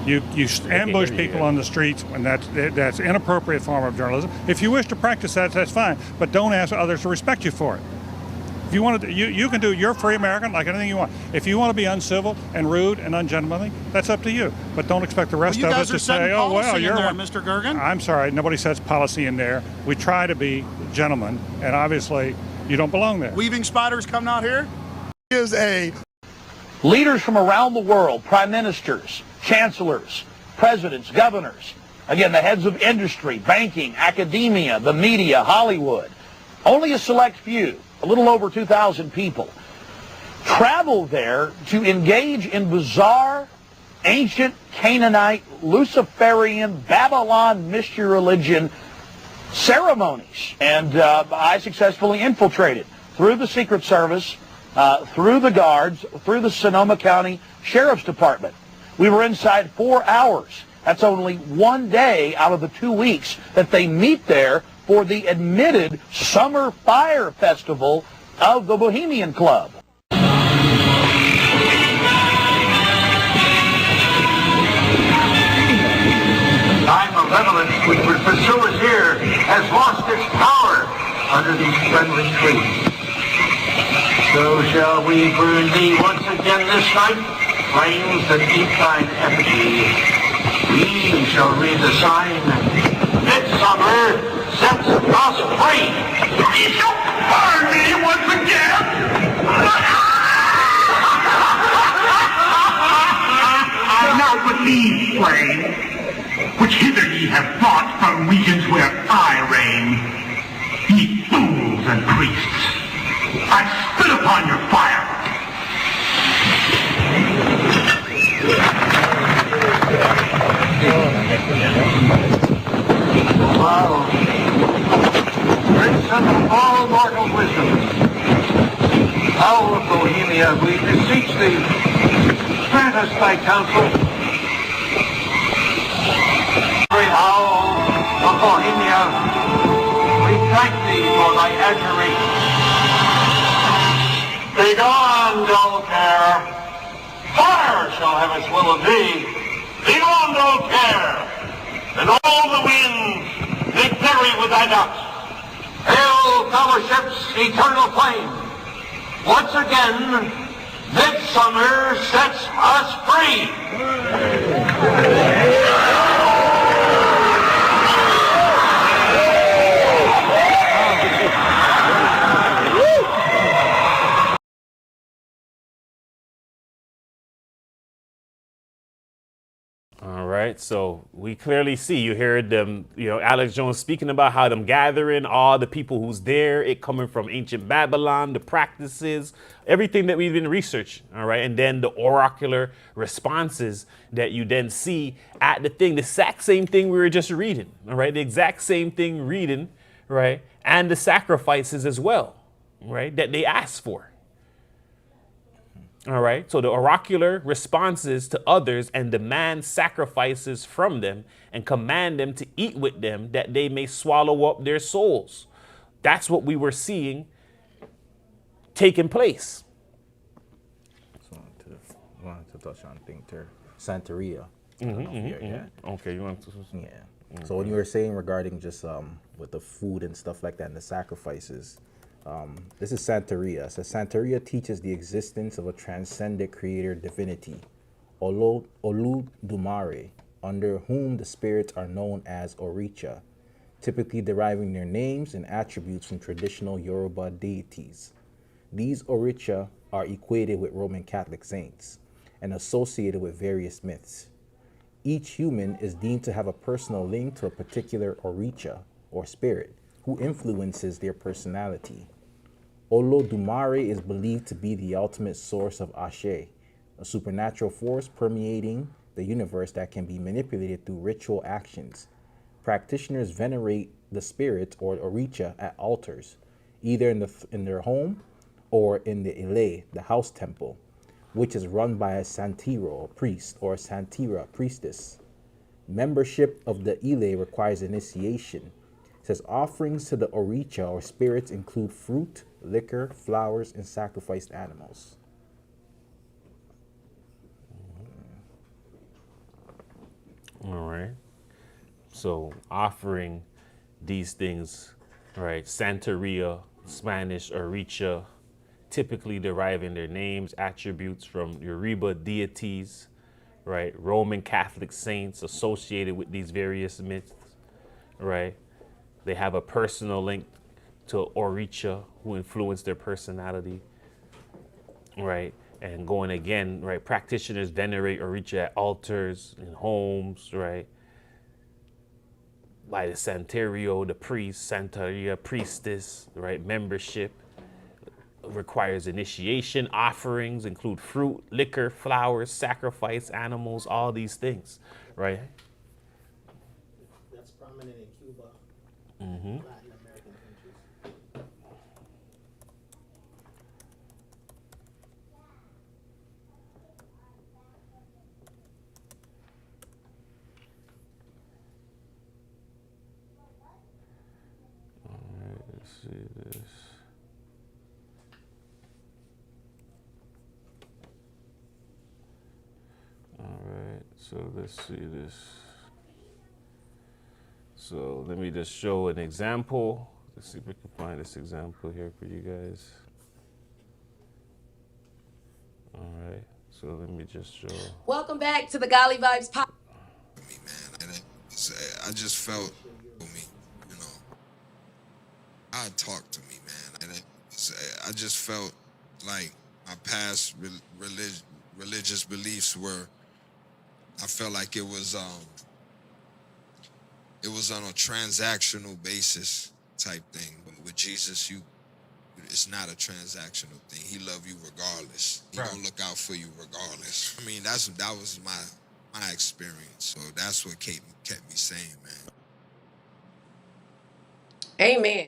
You ambush people on the streets, and that's inappropriate form of journalism. If you wish to practice that, that's fine, but don't ask others to respect you for it. If you want to, you can do. You're free American, like anything you want. If you want to be uncivil and rude and ungentlemanly, that's up to you. But don't expect the rest Well, you of guys us are to say, setting "Oh well, policy you're in there, one." Mr. Gergen. I'm sorry, nobody sets policy in there. We try to be gentlemen, and obviously, you don't belong there. Weaving spiders come out here. Is a Leaders from around the world, prime ministers, chancellors, presidents, governors, again, the heads of industry, banking, academia, the media, Hollywood, only a select few, a little over 2,000 people, travel there to engage in bizarre, ancient Canaanite, Luciferian, Babylon mystery religion ceremonies. And I successfully infiltrated through the Secret Service, through the guards, through the Sonoma County Sheriff's Department. We were inside 4 hours. That's only one day out of the 2 weeks that they meet there for the admitted Summer Fire Festival of the Bohemian Club. Time of revelance which would pursue us here has lost its power under these friendly trees. So shall we burn thee once again this night, flames that eat thine effigy. We shall read the sign, Midsummer sets us free. You shall burn me once again. Now with these flames, which hither ye have brought from regions where I reign, ye fools and priests, I spit upon your fire. Wow. Great son of all mortal wisdom, Owl of Bohemia, we beseech thee, grant us thy counsel. Great Owl of Bohemia, we thank thee for thy admiration. Begone, dull care. Fire shall have its will of thee. Begone, dull care. And all the winds make merry with thy ducks. Hail, fellowship's eternal flame. Once again, midsummer sets us free. right, so we clearly see, you heard them, Alex Jones speaking about how them gathering all the people who's there, it coming from ancient Babylon, the practices, everything that we've been researching, all right, and then the oracular responses that you then see at the thing, the exact same thing we were just reading, all right, the exact same thing reading, right, and the sacrifices as well, right, that they asked for. All right, so the oracular responses to others and demand sacrifices from them and command them to eat with them that they may swallow up their souls. That's what we were seeing taking place. Just wanted to touch on thing there. Santeria. I don't know if you heard that. Okay, you want to? Yeah. So when you were saying regarding just with the food and stuff like that and the sacrifices, this is Santeria. So Santeria teaches the existence of a transcendent creator divinity, Oludumare, under whom the spirits are known as Oricha, typically deriving their names and attributes from traditional Yoruba deities. These Oricha are equated with Roman Catholic saints and associated with various myths. Each human is deemed to have a personal link to a particular Oricha or spirit who influences their personality. Olodumare is believed to be the ultimate source of Ashe, a supernatural force permeating the universe that can be manipulated through ritual actions. Practitioners venerate the spirit or Oricha at altars, either in their home or in the Ile, the house temple, which is run by a Santiro priest or Santira priestess. Membership of the Ile requires initiation. It says offerings to the Oricha or spirits include fruit, liquor, flowers, and sacrificed animals. All right. So offering these things, right? Santeria, Spanish, Oricha, typically deriving their names, attributes from Yoruba deities, right? Roman Catholic saints associated with these various myths, right? They have a personal link to Oricha who influenced their personality, right? And going again, right? Practitioners venerate Oricha at altars, in homes, right? By the Santerio, the priest, Santeria priestess, right? Membership requires initiation. Offerings include fruit, liquor, flowers, sacrifice, animals, all these things, right? That's prominent in Cuba, Latin American countries. Let's see this. All right, so let's see this. So let me just show an example. Let's see if we can find this example here for you guys. All right, so let me just show. Welcome back to the Golly Vibes Pop. Me, man. And I just felt me, you know. God talked to me, man. And I just felt like my past religious beliefs were. I felt like it was on a transactional basis type thing. But with Jesus, it's not a transactional thing. He love you regardless. He gonna look out for you regardless. I mean, that was my experience. So that's what kept me sane, man. Amen.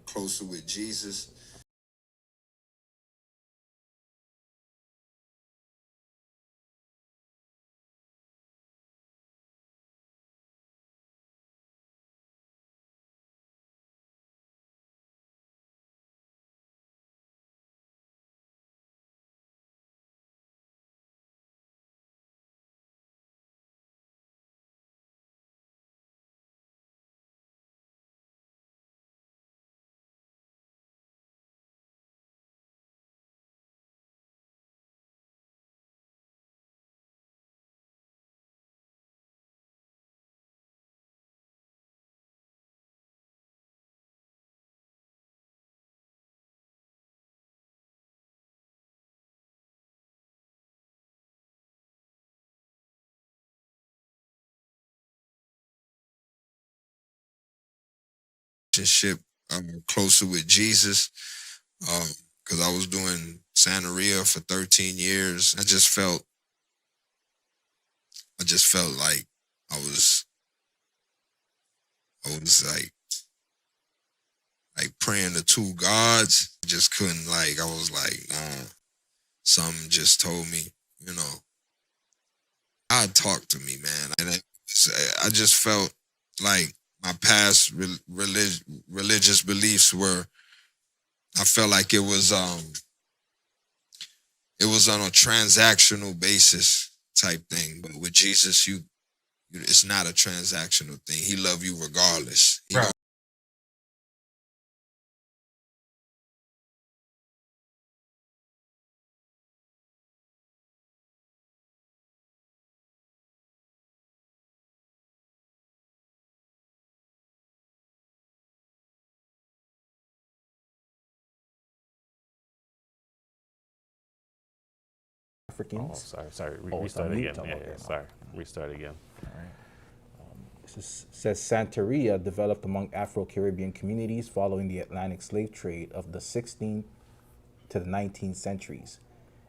Closer with Jesus. relationship closer with Jesus, because I was doing Santeria for 13 years. I just felt like I was like praying to two gods. Just couldn't, like, I was like, something just told me, you know, God talked to me, man. And I just felt like my past religious beliefs were, I felt like it was on a transactional basis type thing. But with Jesus, it's not a transactional thing. He love you regardless. Right. Africans. Oh, sorry. Oh, Restart it's on again. mute. Yeah, Okay. sorry. Restart again. All right. Says Santeria developed among Afro-Caribbean communities following the Atlantic slave trade of the 16th to the 19th centuries.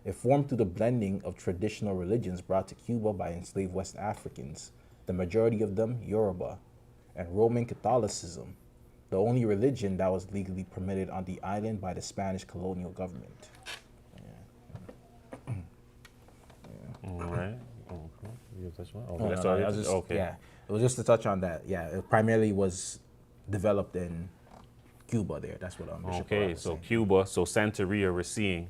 It formed through the blending of traditional religions brought to Cuba by enslaved West Africans, the majority of them Yoruba, and Roman Catholicism, the only religion that was legally permitted on the island by the Spanish colonial government. All right. Okay. You touch one? Oh, no, I was just, okay. Yeah, it was just to touch on that. Yeah, it primarily was developed in Cuba there. That's what Bishop Okay, was so saying. Cuba, so Santeria, we're seeing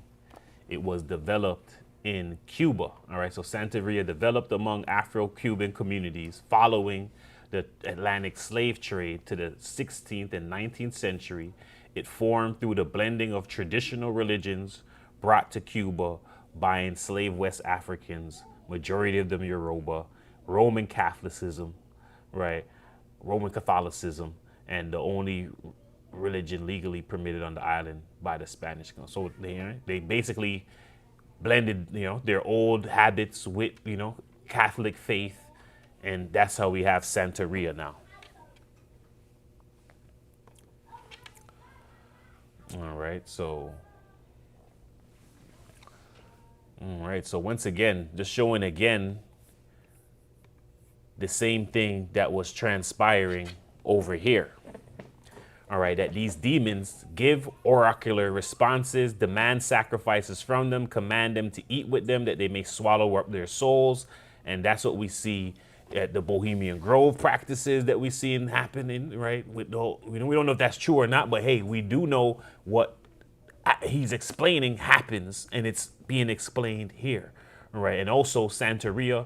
it was developed in Cuba. All right, so Santeria developed among Afro-Cuban communities following the Atlantic slave trade to the 16th and 19th century. It formed through the blending of traditional religions brought to Cuba by enslaved West Africans, majority of them Yoruba, Roman Catholicism, right? Roman Catholicism, and the only religion legally permitted on the island by the Spanish. So they basically blended, their old habits with, Catholic faith, and that's how we have Santeria now. All right, so once again, just showing again the same thing that was transpiring over here. All right, that these demons give oracular responses, demand sacrifices from them, command them to eat with them, that they may swallow up their souls. And that's what we see at the Bohemian Grove practices that we see happening, right? With the whole, we don't know if that's true or not, but hey, we do know what he's explaining happens, and it's being explained here, right? And also Santeria,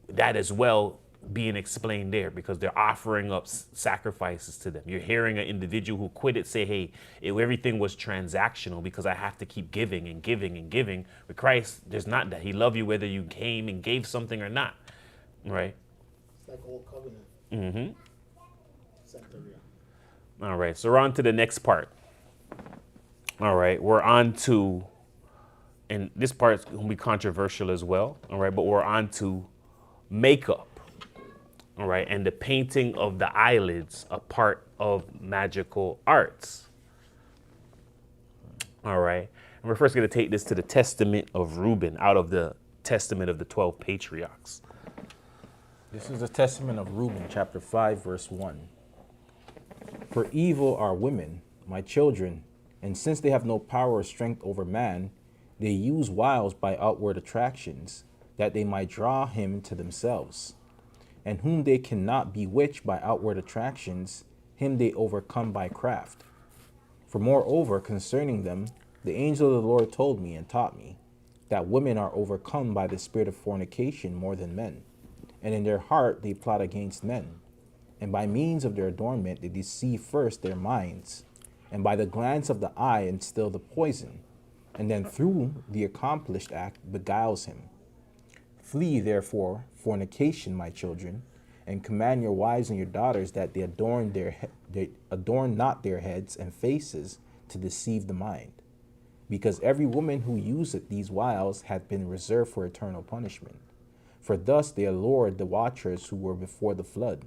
that as well being explained there, because they're offering up sacrifices to them. You're hearing an individual who quit it say, hey, everything was transactional because I have to keep giving and giving and giving. With Christ, there's not that. He loved you whether you came and gave something or not, right? It's like old covenant. Mm-hmm. Santeria. All right, so we're on to the next part. All right, we're on to, and this part's going to be controversial as well, all right, but we're on to makeup, all right, and the painting of the eyelids, a part of magical arts. All right, and we're first going to take this to the Testament of Reuben, out of the Testament of the 12 Patriarchs. This is the Testament of Reuben, chapter 5, verse 1. For evil are women, my children, and since they have no power or strength over man, they use wiles by outward attractions, that they might draw him to themselves. And whom they cannot bewitch by outward attractions, him they overcome by craft. For moreover, concerning them, the angel of the Lord told me and taught me, that women are overcome by the spirit of fornication more than men, and in their heart they plot against men. And by means of their adornment they deceive first their minds, and by the glance of the eye instill the poison, and then through the accomplished act beguiles him. Flee therefore fornication, my children, and command your wives and your daughters that they adorn not their heads and faces to deceive the mind. Because every woman who useth these wiles hath been reserved for eternal punishment. For thus they allured the watchers who were before the flood.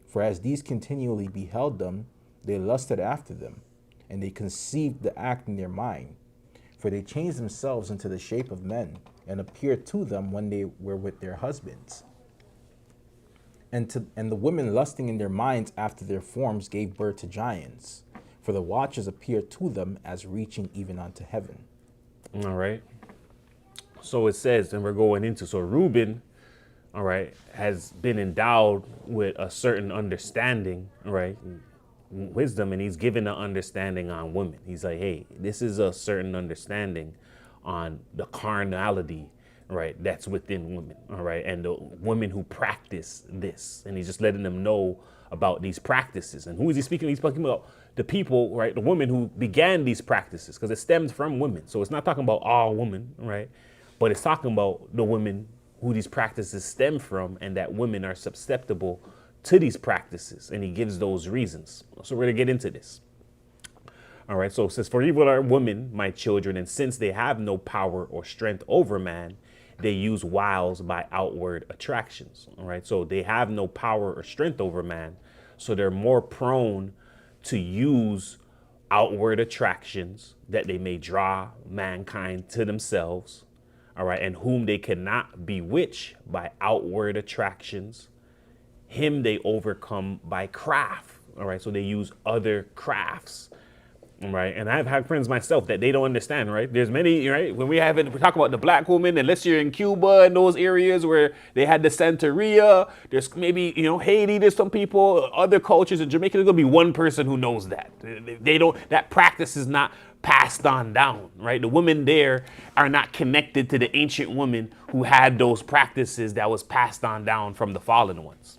For as these continually beheld them, They lusted after them, and they conceived the act in their mind. For they changed themselves into the shape of men, and appeared to them when they were with their husbands. And the women lusting in their minds after their forms gave birth to giants. For the watchers appeared to them as reaching even unto heaven. All right. So it says, and we're going into, so Reuben, all right, has been endowed with a certain understanding, right, wisdom, and he's given an understanding on women. He's like, hey, this is a certain understanding on the carnality, right, that's within women, all right, and the women who practice this. And he's just letting them know about these practices. And who is he speaking? He's speaking about the people, right, the women who began these practices, because it stems from women. So it's not talking about all women, right, but it's talking about the women who these practices stem from, and that women are susceptible to these practices. And he gives those reasons. So we're going to get into this. All right. So it says, for evil are women, my children, and since they have no power or strength over man, they use wiles by outward attractions. All right. So they have no power or strength over man. So they're more prone to use outward attractions that they may draw mankind to themselves. All right. And whom they cannot bewitch by outward attractions. Him they overcome by craft. All right. So they use other crafts. Right. And I've had friends myself that they don't understand. Right. There's many. Right. When we talk about the black woman, unless you're in Cuba and those areas where they had the Santeria, there's maybe, Haiti, there's some people, other cultures in Jamaica, there's going to be one person who knows that. They don't, that practice is not passed on down. Right. The women there are not connected to the ancient women who had those practices that was passed on down from the fallen ones.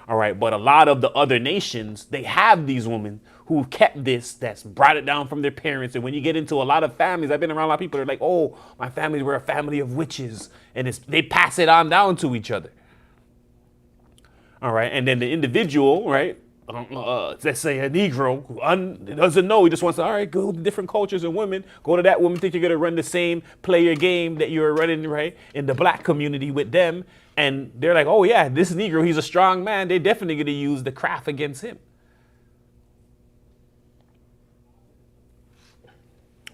All right. But a lot of the other nations, they have these women who kept this, that's brought it down from their parents. And when you get into a lot of families, I've been around a lot of people that are like, oh, my family were a family of witches. And they pass it on down to each other. All right. And then the individual, right, let's say a Negro who doesn't know, he just wants to, all right, go to different cultures and women, go to that woman, think you're going to run the same player game that you're running, right, in the black community with them. And they're like, oh, yeah, this Negro, he's a strong man. They're definitely going to use the craft against him.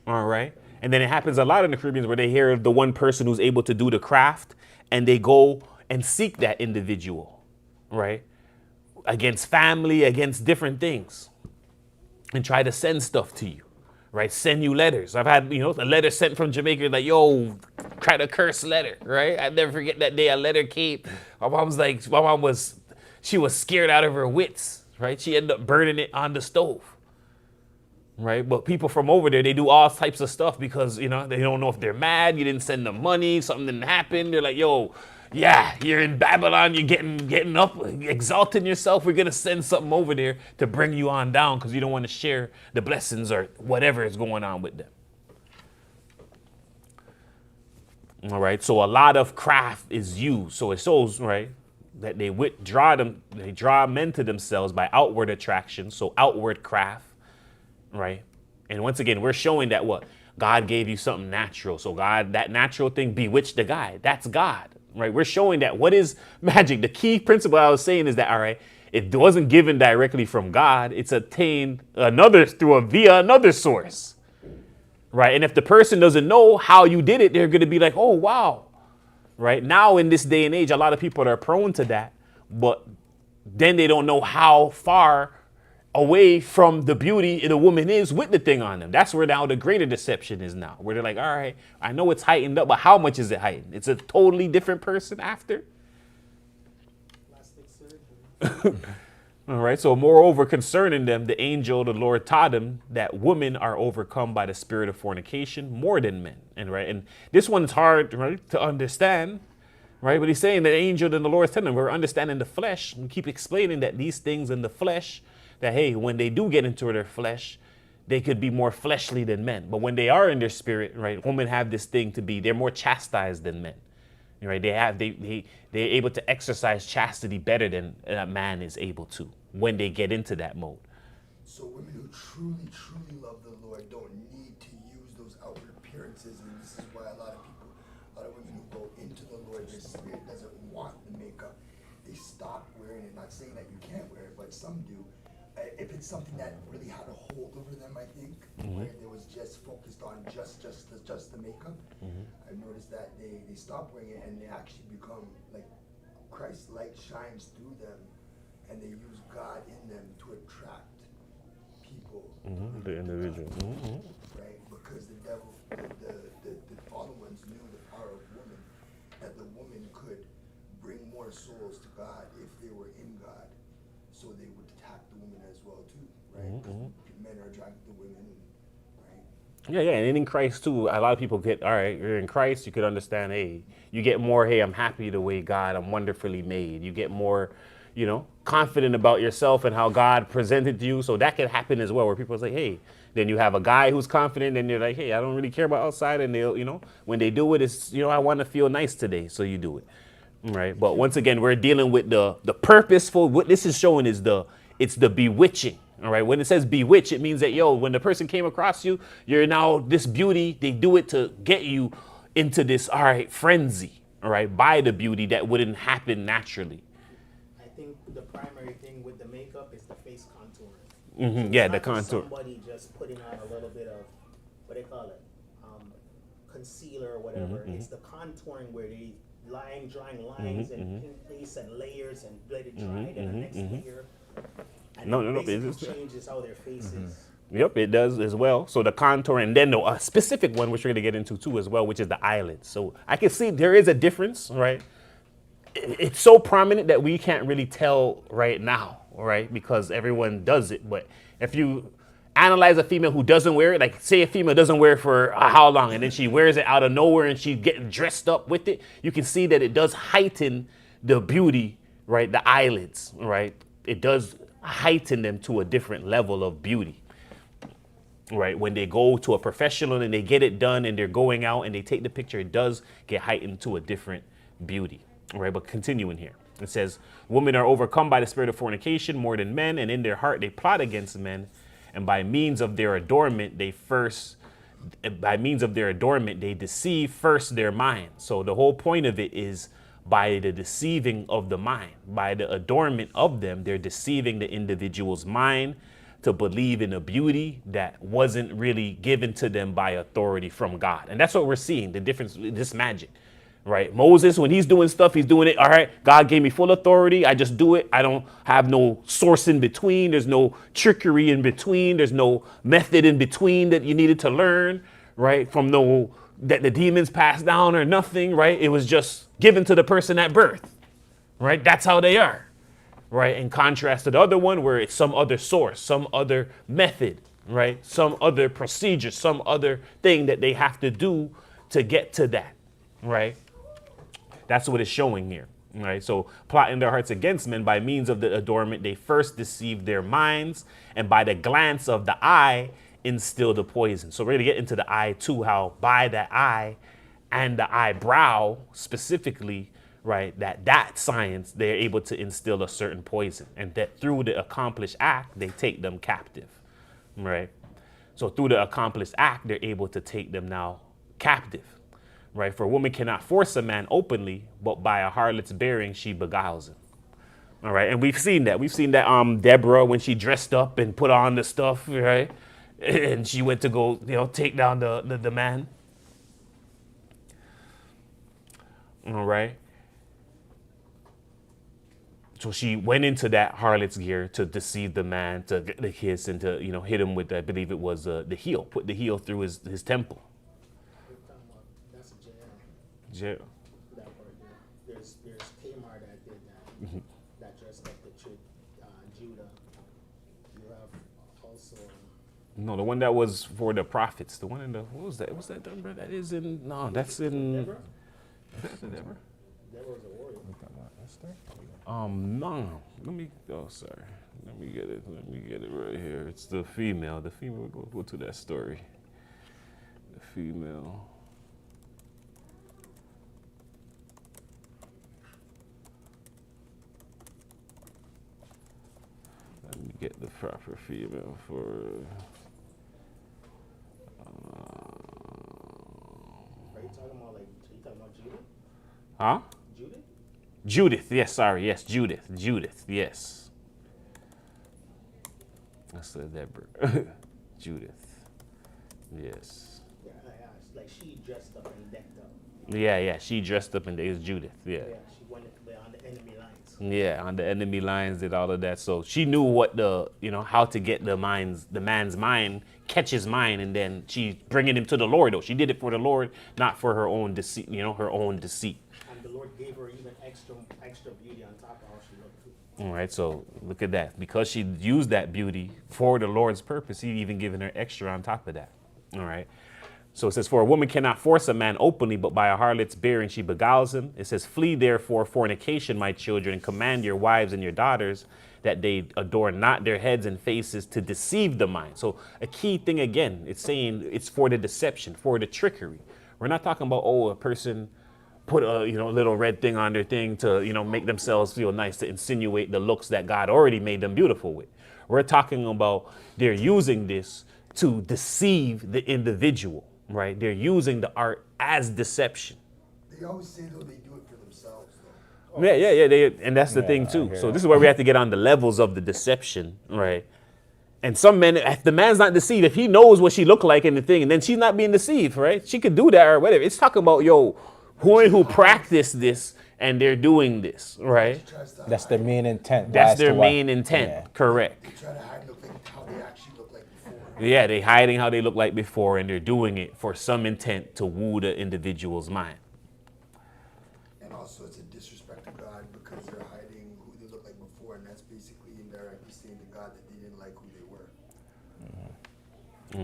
All right. And then it happens a lot in the Caribbean where they hear of the one person who's able to do the craft, and they go and seek that individual, right, against family, against different things, and try to send stuff to you, right? Send you letters. I've had, a letter sent from Jamaica like, yo, try to curse letter, right? I never forget that day a letter came. My mom was scared out of her wits, right? She ended up burning it on the stove. Right. But people from over there, they do all types of stuff because, they don't know if they're mad. You didn't send them money. Something didn't happen. They're like, yo, yeah, you're in Babylon. You're getting up, exalting yourself. We're going to send something over there to bring you on down because you don't want to share the blessings or whatever is going on with them. All right. So a lot of craft is used. So it shows, right, that they draw men to themselves by outward attraction. So outward craft. Right. And once again, we're showing that what God gave you something natural. So God, that natural thing bewitched the guy. That's God. Right. We're showing that what is magic. The key principle I was saying is that, all right, it wasn't given directly from God. It's attained via another source. Right. And if the person doesn't know how you did it, they're going to be like, oh, wow. Right. Now, in this day and age, a lot of people are prone to that. But then they don't know how far away from the beauty in a woman is with the thing on them. That's where now the greater deception is now, where they're like, all right, I know it's heightened up, but how much is it heightened? It's a totally different person after. All right. So moreover, concerning them, the angel, the Lord taught them that women are overcome by the spirit of fornication more than men. And this one's hard, right, to understand. Right. But he's saying the angel and the Lord telling them we're understanding the flesh and keep explaining that these things in the flesh, that, hey, when they do get into their flesh, they could be more fleshly than men. But when they are in their spirit, right, women have this thing they're more chastised than men. Right? They're able to exercise chastity better than a man is able to when they get into that mode. So women who truly, truly love the Lord don't need to use those outward appearances, and this is why a lot of women who go into the Lord, their spirit doesn't want the makeup. They stop wearing it. Not saying that you can't wear it, but some do. if it's something that really had a hold over them, I think, where they was just focused on just the makeup, I've noticed that they stop wearing it and they actually become like Christ's light shines through them, and they use God in them to attract people. The individual. Right? Because the devil, the fallen ones knew the power of woman, that the woman could bring more souls to God if they were in God. So they would attack the woman as well too, right? 'Cause men are attracted to women, right? Yeah, and in Christ too, a lot of people get, all right, you're in Christ, you could understand, hey, you get more, hey, I'm happy the way God, I'm wonderfully made. You get more, confident about yourself and how God presented you. So that can happen as well, where people say, hey, then you have a guy who's confident and you're like, hey, I don't really care about outside. And they'll, when they do it, it's, I want to feel nice today. So you do it. Right. But once again, we're dealing with the purposeful. What this is showing is it's the bewitching. All right. When it says bewitch, it means that, when the person came across you, you're now this beauty. They do it to get you into this, all right, frenzy. All right. By the beauty that wouldn't happen naturally. I think the primary thing with the makeup is the face contouring. So Yeah, it's the not just contour. somebody just putting on a little bit of, what do they call it? Concealer or whatever. It's the contouring where they drawing lines and pin place and layers and let it dry and the next layer. And No, it it basically is. changes how their face is. Yep, it does as well. So the contour, and then a specific one, which we're going to get into too as well, which is the eyelids. So I can see there is a difference, right? It's so prominent that we can't really tell right now, right? Because everyone does it. But if you analyze a female who doesn't wear it, like say a female doesn't wear it for how long, and then she wears it out of nowhere and she's getting dressed up with it, you can see that it does heighten the beauty, right? The eyelids, right? It does heighten them to a different level of beauty. Right, when they go to a professional and they get it done and they're going out and they take the picture, it does get heightened to a different beauty. All right, but continuing here, it says, women are overcome by the spirit of fornication more than men, and in their heart they plot against men, and by means of their adornment they deceive first their mind. So the whole point of it is by the deceiving of the mind, by the adornment of them, they're deceiving the individual's mind to believe in a beauty that wasn't really given to them by authority from God. And that's what we're seeing, the difference with this magic, right? Moses, when he's doing stuff, he's doing it, all right, God gave me full authority, I just do it. I don't have no source in between. There's no trickery in between. There's no method in between that you needed to learn, right? From that the demons passed down or nothing, right? It was just given to the person at birth, right? That's how they are. Right, in contrast to the other one where it's some other source, some other method, right? Some other procedure, some other thing that they have to do to get to that, right? That's what it's showing here, right? So plotting their hearts against men by means of the adornment, they first deceive their minds, and by the glance of the eye, instill the poison. So we're going to get into the eye too, how by the eye and the eyebrow specifically, right, that science, they're able to instill a certain poison, and that through the accomplished act, they take them captive, right? So through the accomplished act, they're able to take them now captive, right? For a woman cannot force a man openly, but by a harlot's bearing, she beguiles him. All right, and we've seen that. We've seen that Deborah, when she dressed up and put on the stuff, right? And she went to go, take down the man. All right. So she went into that harlot's gear to deceive the man, to get the kiss, and to hit him with, I believe it was the heel, put the heel through his temple. That's a jail. Jail. That part there. There's Tamar that did that. That dressed up the chick, Judah. You have also. No, the one that was for the prophets. The one in the, what was that? What's that number? That is in, no, that's in. Deborah? That's in Deborah. Deborah's a warrior. No. Let me, sorry. Let me get it right here. It's the female. We'll go to that story. The female. Let me get the proper female for. Are you talking about Judith? Huh? Judith? Judith, yes, sorry, yes, Judith, yes. That's Deborah. Judith. Yes. Yeah, like she dressed up and decked up. Yeah. She dressed up and it was Judith. Yeah. Yeah, she went on the enemy lines. Yeah, on the enemy lines, did all of that. So she knew what how to get the man's mind, catch his mind, and then she's bringing him to the Lord. Though she did it for the Lord, not for her own deceit. Her own deceit. And the Lord gave her even extra beauty on top of how she looked too. All right, so look at that. Because she used that beauty for the Lord's purpose, he even given her extra on top of that. All right. So it says, for a woman cannot force a man openly, but by a harlot's bearing she beguiles him. It says, flee therefore fornication, my children, and command your wives and your daughters that they adorn not their heads and faces to deceive the mind. So a key thing again, it's saying it's for the deception, for the trickery. We're not talking about, a person put a little red thing on their thing to make themselves feel nice, to insinuate the looks that God already made them beautiful with. We're talking about they're using this to deceive the individual. Right, they're using the art as deception. They always say though they do it for themselves though. Yeah. And that's the thing too. So this is where we have to get on the levels of the deception, right? And some men, if the man's not deceived, if he knows what she looked like in the thing, and then she's not being deceived, right? She could do that or whatever. It's talking about who practice this and they're doing this, right? That's their main intent. That's their main intent. Yeah. They Correct. try to hide how they actually look like before. Yeah, they hiding how they look like before, and they're doing it for some intent to woo the individual's mind. And also it's a disrespect to God because they're hiding who they look like before, and that's basically indirectly saying to God that they didn't like who they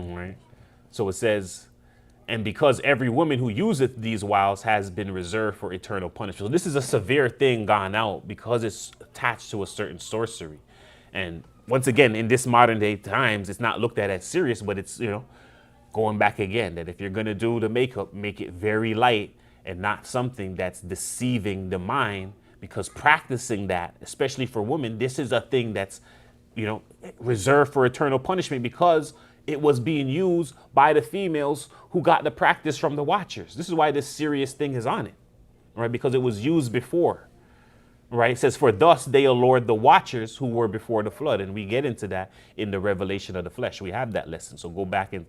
were. All right. So it says, and because every woman who useth these wiles has been reserved for eternal punishment. So this is a severe thing gone out because it's attached to a certain sorcery. And once again, in this modern day times, it's not looked at as serious, but it's, going back again, that if you're going to do the makeup, make it very light and not something that's deceiving the mind, because practicing that, especially for women, this is a thing that's, reserved for eternal punishment because it was being used by the females who got the practice from the watchers. This is why this serious thing is on it, right? Because it was used before. Right, it says, for thus they allured the watchers who were before the flood. And we get into that in the revelation of the flesh. We have that lesson. So go back into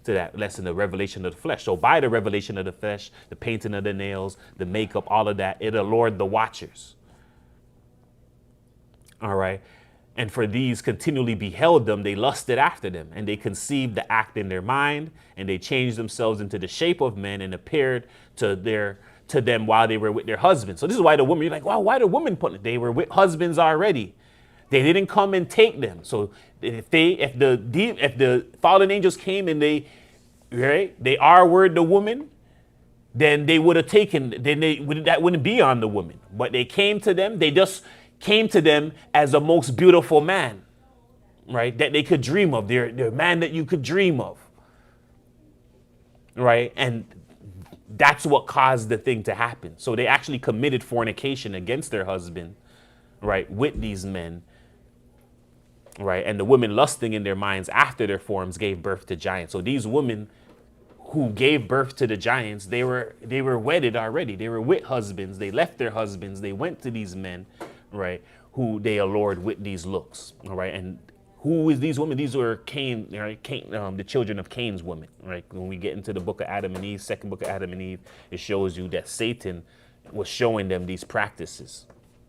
that lesson, the revelation of the flesh. So by the revelation of the flesh, the painting of the nails, the makeup, all of that, it allured the watchers. All right. And for these continually beheld them, they lusted after them, and they conceived the act in their mind, and they changed themselves into the shape of men and appeared to them while they were with their husbands. So this is why the woman, you're like, wow, why the women put it? They were with husbands already. They didn't come and take them. So if the fallen angels came and they R-word the woman, then they would have taken, that wouldn't be on the woman. But they came to them, they just came to them as the most beautiful man, right? That they could dream of. They're a man that you could dream of, right? And that's what caused the thing to happen. So they actually committed fornication against their husband, right, with these men, right? And the women lusting in their minds after their forms gave birth to giants. So these women who gave birth to the giants, they were wedded already. They were with husbands. They left their husbands. They went to these men, right, who they allured with these looks, all right? And who is these women? These were Cain, right? The children of Cain's women, right? When we get into the book of Adam and Eve, second book of Adam and Eve, it shows you that Satan was showing them these practices,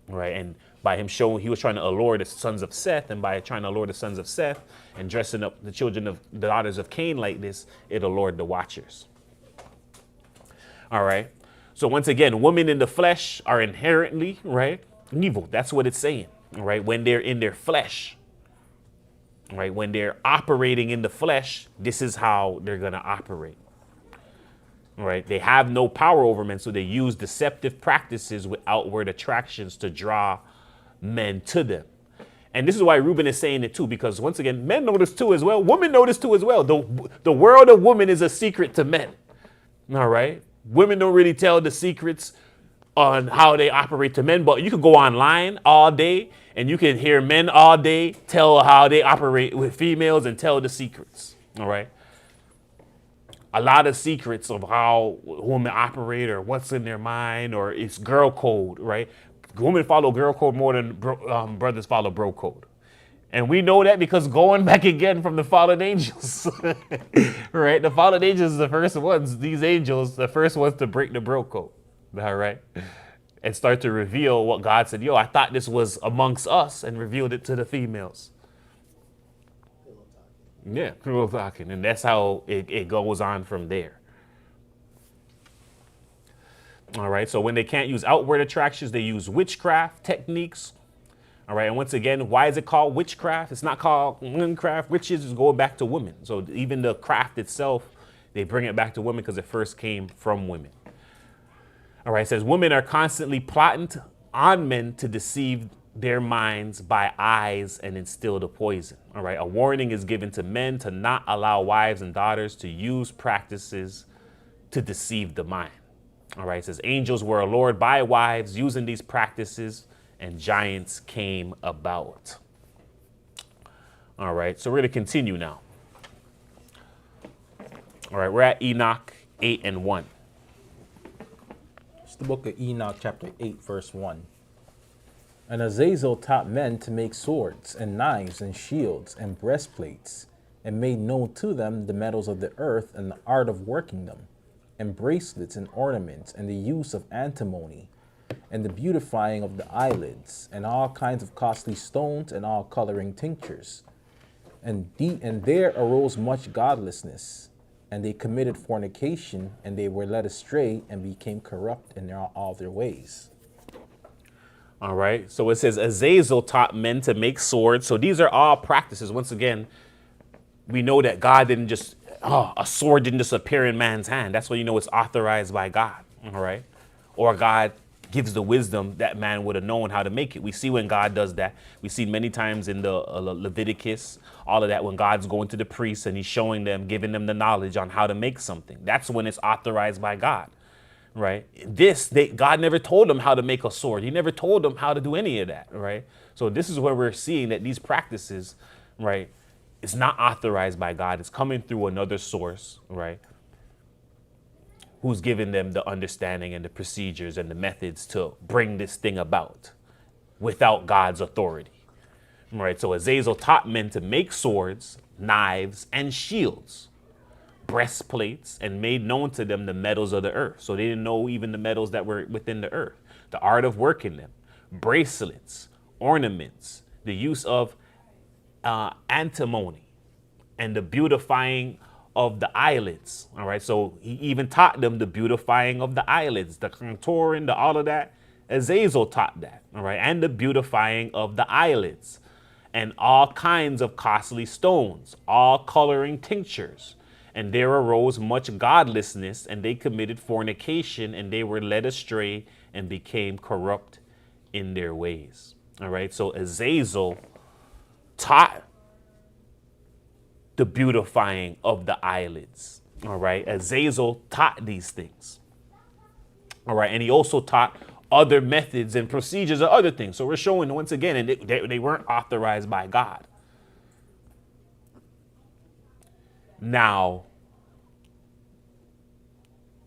right? And by him showing, he was trying to allure the sons of Seth, and by trying to allure the sons of Seth and dressing up the children of the daughters of Cain like this, it allured the watchers. All right. So once again, women in the flesh are inherently, right, evil. That's what it's saying, right? When they're in their flesh. Right, when they're operating in the flesh, this is how they're going to operate. Right, they have no power over men, so they use deceptive practices with outward attractions to draw men to them. And this is why Reuben is saying it too, because once again, men know this too as well. Women know this too as well. The world of women is a secret to men. All right, women don't really tell the secrets on how they operate to men, but you could go online all day and you can hear men all day tell how they operate with females and tell the secrets. All right. A lot of secrets of how women operate or what's in their mind, or it's girl code, right? Women follow girl code more than brothers follow bro code. And we know that because going back again from the fallen angels, right? The fallen angels are the first ones, these angels, the first ones to break the bro code, all right? And start to reveal what God said, yo, I thought this was amongst us, and revealed it to the females. Yeah, pillow talking. And that's how it goes on from there. All right, so when they can't use outward attractions, they use witchcraft techniques. All right, and once again, why is it called witchcraft? It's not called witchcraft. Witches is going back to women. So even the craft itself, they bring it back to women because it first came from women. All right, it says women are constantly plotting on men to deceive their minds by eyes and instill the poison. All right, a warning is given to men to not allow wives and daughters to use practices to deceive the mind. All right, it says angels were allured by wives using these practices, and giants came about. All right, so we're going to continue now. All right, we're at Enoch 8 and 1. It's the book of Enoch, chapter 8, verse 1. And Azazel taught men to make swords and knives and shields and breastplates, and made known to them the metals of the earth and the art of working them, and bracelets and ornaments, and the use of antimony, and the beautifying of the eyelids, and all kinds of costly stones, and all coloring tinctures. And there arose much godlessness, and they committed fornication, and they were led astray, and became corrupt in all their ways. All right, so it says Azazel taught men to make swords. So these are all practices. Once again, we know that God didn't just, a sword didn't just appear in man's hand. That's when you know it's authorized by God, all right? Or God gives the wisdom that man would have known how to make it. We see when God does that. We see many times in the Leviticus, all of that, when God's going to the priests and he's showing them, giving them the knowledge on how to make something. That's when it's authorized by God, right? God never told them how to make a sword. He never told them how to do any of that, right? So this is where we're seeing that these practices, right, it's not authorized by God. It's coming through another source, right? Who's given them the understanding and the procedures and the methods to bring this thing about without God's authority, right? So Azazel taught men to make swords, knives, and shields, breastplates, and made known to them the metals of the earth. So they didn't know even the metals that were within the earth, the art of working them, bracelets, ornaments, the use of antimony, and the beautifying of the eyelids. All right, so he even taught them the beautifying of the eyelids, the contouring, all of that. Azazel taught that, all right, and the beautifying of the eyelids, and all kinds of costly stones, all coloring tinctures. And there arose much godlessness, and they committed fornication, and they were led astray and became corrupt in their ways. All right, so Azazel taught the beautifying of the eyelids. All right, Azazel taught these things. All right, and he also taught other methods and procedures of other things. So we're showing once again, and they weren't authorized by God. Now,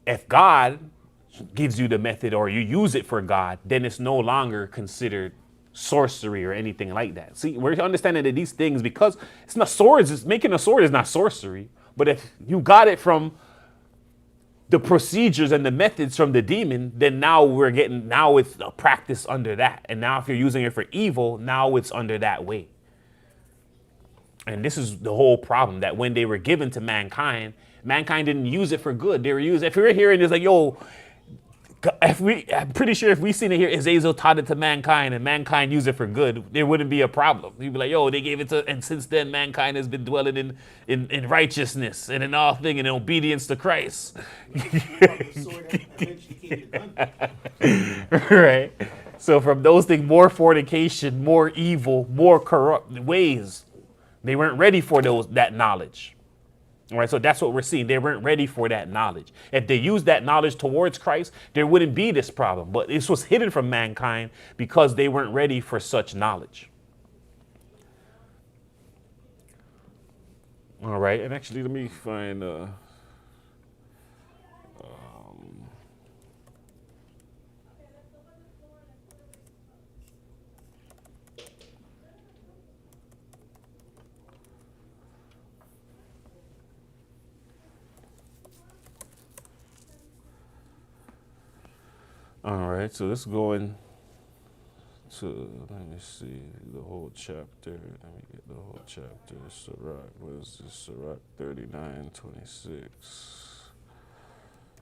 if God gives you the method or you use it for God, then it's no longer considered sorcery or anything like that. See, we're understanding that these things, because it's not swords, making a sword is not sorcery. But if you got it from the procedures and the methods from the demon, then now it's a practice under that. And now if you're using it for evil, now it's under that way. And this is the whole problem, that when they were given to mankind didn't use it for good. They were used, if we were hearing this, like, yo, I'm pretty sure if we seen it here, Azazel taught it to mankind and mankind used it for good, there wouldn't be a problem. You'd be like, yo, they gave it to, and since then mankind has been dwelling in righteousness and in all things and in obedience to Christ. Right. So from those things, more fornication, more evil, more corrupt ways. They weren't ready for that knowledge. All right, so that's what we're seeing. They weren't ready for that knowledge. If they used that knowledge towards Christ, there wouldn't be this problem. But this was hidden from mankind because they weren't ready for such knowledge. All right, and actually, let me find... All right, so let's go in to, let me see, the whole chapter. Let me get the whole chapter. Sirach, what is this? Sirach 39:26.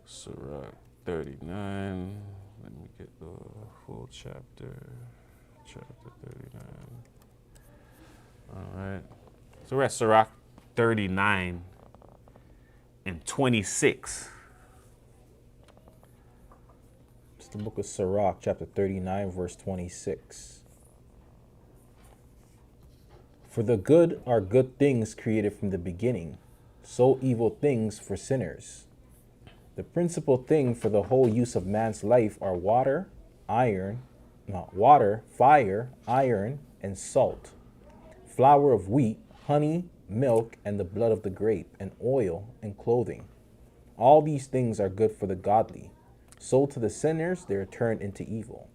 Sirach 39. Let me get the full chapter. Chapter 39. All right. So we're at Sirach 39:26. It's the book of Sirach, chapter 39, verse 26. For the good are good things created from the beginning, so evil things for sinners. The principal thing for the whole use of man's life are water, fire, iron, and salt, flour of wheat, honey, milk, and the blood of the grape, and oil, and clothing. All these things are good for the godly. So to the sinners, they are turned into evil.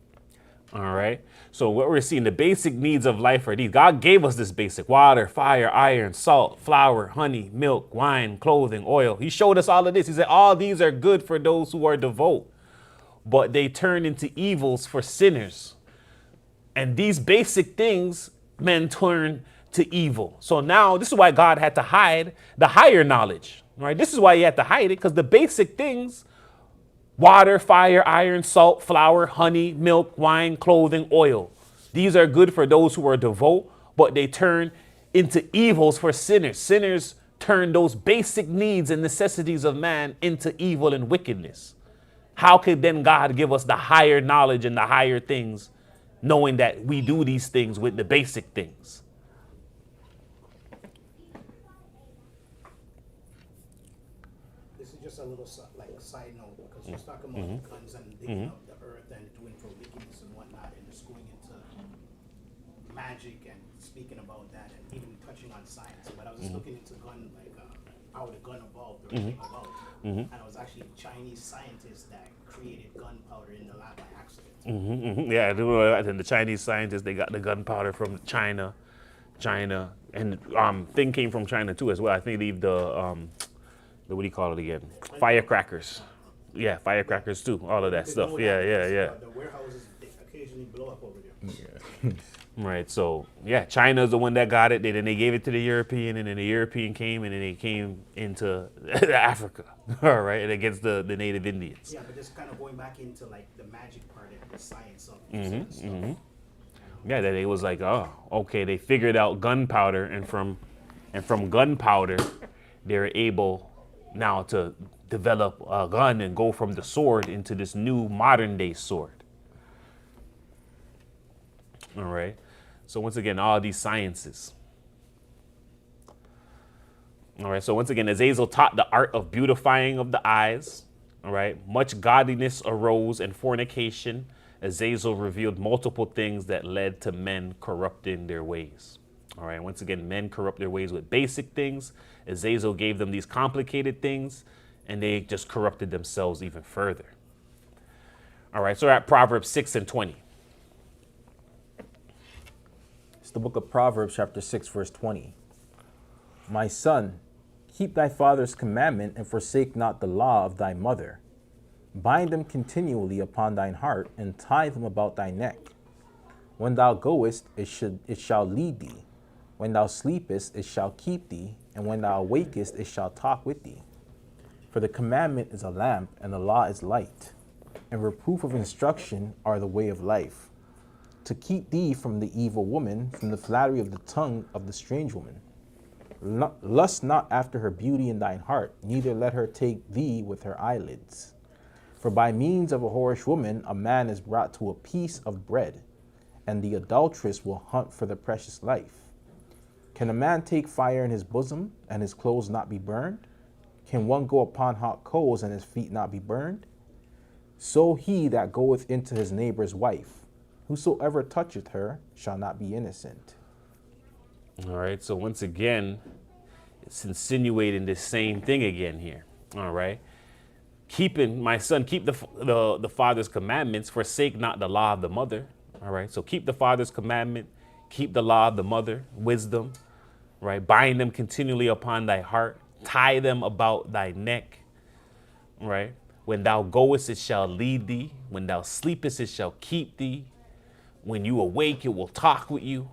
All right. So what we're seeing, the basic needs of life are these. God gave us this basic: water, fire, iron, salt, flour, honey, milk, wine, clothing, oil. He showed us all of this. He said all these are good for those who are devout, but they turn into evils for sinners. And these basic things, men, turn to evil. So now this is why God had to hide the higher knowledge, right? This is why he had to hide it, because the basic things, water, fire, iron, salt, flour, honey, milk, wine, clothing, oil. These are good for those who are devout, but they turn into evils for sinners. Sinners turn those basic needs and necessities of man into evil and wickedness. How could then God give us the higher knowledge and the higher things, knowing that we do these things with the basic things? This is just a little like a side note, because you're talking about guns and digging up the earth and doing for wickedness and whatnot, and just going into magic and speaking about that and even touching on science. But I was just looking into gun, like how the gun evolved or came about, and it was actually Chinese scientists that created gunpowder in the lab by accident. Yeah, and the Chinese scientists, they got the gunpowder from China, and thing came from China too as well. I think the what do you call it again? Firecrackers. Yeah, firecrackers too. All of that stuff. Yeah. The warehouses occasionally blow up over there. Yeah. Right. So yeah, China's the one that got it. Then they gave it to the European, and then the European came, and then they came into Africa. All right, and against the native Indians. Yeah, but just kind of going back into like the magic part of the science of stuff. Yeah, that it was like, oh, okay, they figured out gunpowder, and from gunpowder, they're able now to develop a gun and go from the sword into this new modern day sword. All right. So once again, all these sciences. All right. So once again, Azazel taught the art of beautifying of the eyes. All right. Much godliness arose and fornication. Azazel revealed multiple things that led to men corrupting their ways. All right. Once again, men corrupt their ways with basic things. Azazel gave them these complicated things, and they just corrupted themselves even further. All right. So we're at Proverbs 6:20. It's the book of Proverbs, chapter 6, verse 20. My son, keep thy father's commandment and forsake not the law of thy mother. Bind them continually upon thine heart and tie them about thy neck. When thou goest, it shall lead thee. When thou sleepest, it shall keep thee. And when thou awakest, it shall talk with thee. For the commandment is a lamp, and the law is light. And reproof of instruction are the way of life. To keep thee from the evil woman, from the flattery of the tongue of the strange woman. Lust not after her beauty in thine heart, neither let her take thee with her eyelids. For by means of a whorish woman, a man is brought to a piece of bread, and the adulteress will hunt for the precious life. Can a man take fire in his bosom, and his clothes not be burned? Can one go upon hot coals, and his feet not be burned? So he that goeth into his neighbor's wife, whosoever toucheth her shall not be innocent. All right, so once again, it's insinuating the same thing again here. All right. Keeping, my son, keep the father's commandments, forsake not the law of the mother. All right, so keep the father's commandment, keep the law of the mother, wisdom, right? Bind them continually upon thy heart, tie them about thy neck, right? When thou goest, it shall lead thee. When thou sleepest, it shall keep thee. When you awake, it will talk with you.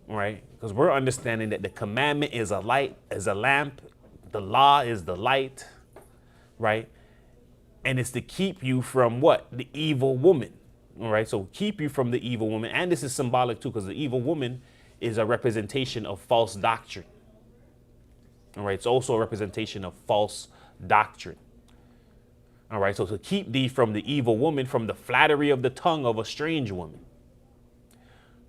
Right? Because we're understanding that the commandment is a light, is a lamp. The law is the light. Right? And it's to keep you from what? The evil woman. All right? So keep you from the evil woman. And this is symbolic too, because the evil woman is a representation of false doctrine. All right? It's also a representation of false doctrine. All right? So to keep thee from the evil woman, from the flattery of the tongue of a strange woman.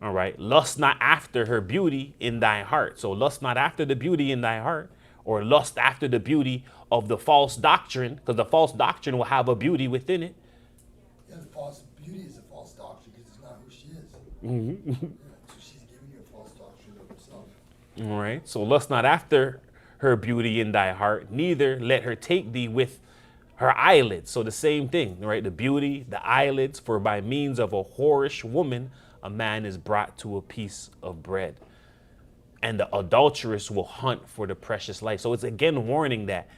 All right? Lust not after her beauty in thy heart. So lust not after the beauty in thy heart, or lust after the beauty of the false doctrine, because the false doctrine will have a beauty within it. Yeah, the false beauty is a false doctrine because it's not who she is. Mm-hmm. So she's giving you a false doctrine of herself. All right. So lust not after her beauty in thy heart, neither let her take thee with her eyelids. So the same thing, right? The beauty, the eyelids, for by means of a whorish woman, a man is brought to a piece of bread. And the adulteress will hunt for the precious life. So it's again warning that,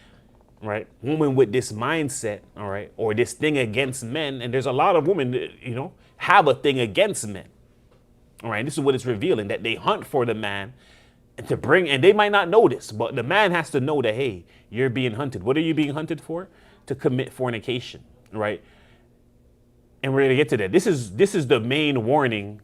right, women with this mindset, all right, or this thing against men, and there's a lot of women that, you know, have a thing against men. All right, this is what it's revealing, that they hunt for the man and to bring, and they might not know this, but the man has to know that, hey, you're being hunted. What are you being hunted for? To commit fornication, right? And we're gonna get to that. This is the main warning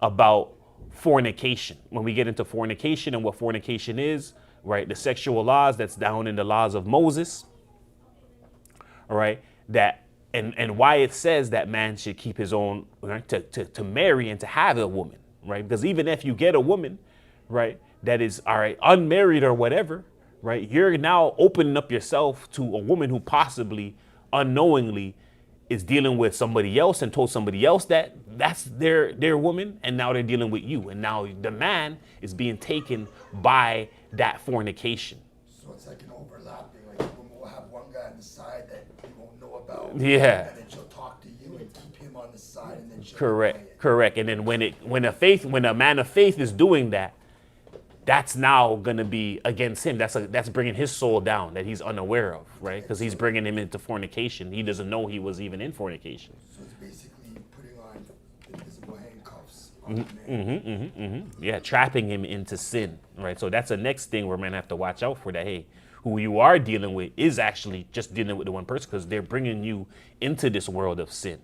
about fornication. When we get into fornication and what fornication is, right? The sexual laws that's down in the laws of Moses, all right? That and why it says that man should keep his own, right? To marry and to have a woman, right? Because even if you get a woman, right, that is, all right, unmarried or whatever, right? You're now opening up yourself to a woman who possibly unknowingly is dealing with somebody else and told somebody else that that's their woman, and now they're dealing with you, and now the man is being taken by that fornication. So it's like an overlapping, like a woman will have one guy on the side that you won't know about. Yeah. And then she'll talk to you and keep him on the side, and then she'll Correct. And then when a man of faith is doing that, that's now gonna be against him. That's bringing his soul down that he's unaware of, right? Because he's bringing him into fornication. He doesn't know he was even in fornication. So it's basically putting on invisible handcuffs on the man. Yeah, trapping him into sin, right? So that's the next thing we're gonna have to watch out for. That, hey, who you are dealing with is actually just dealing with the one person, because they're bringing you into this world of sin.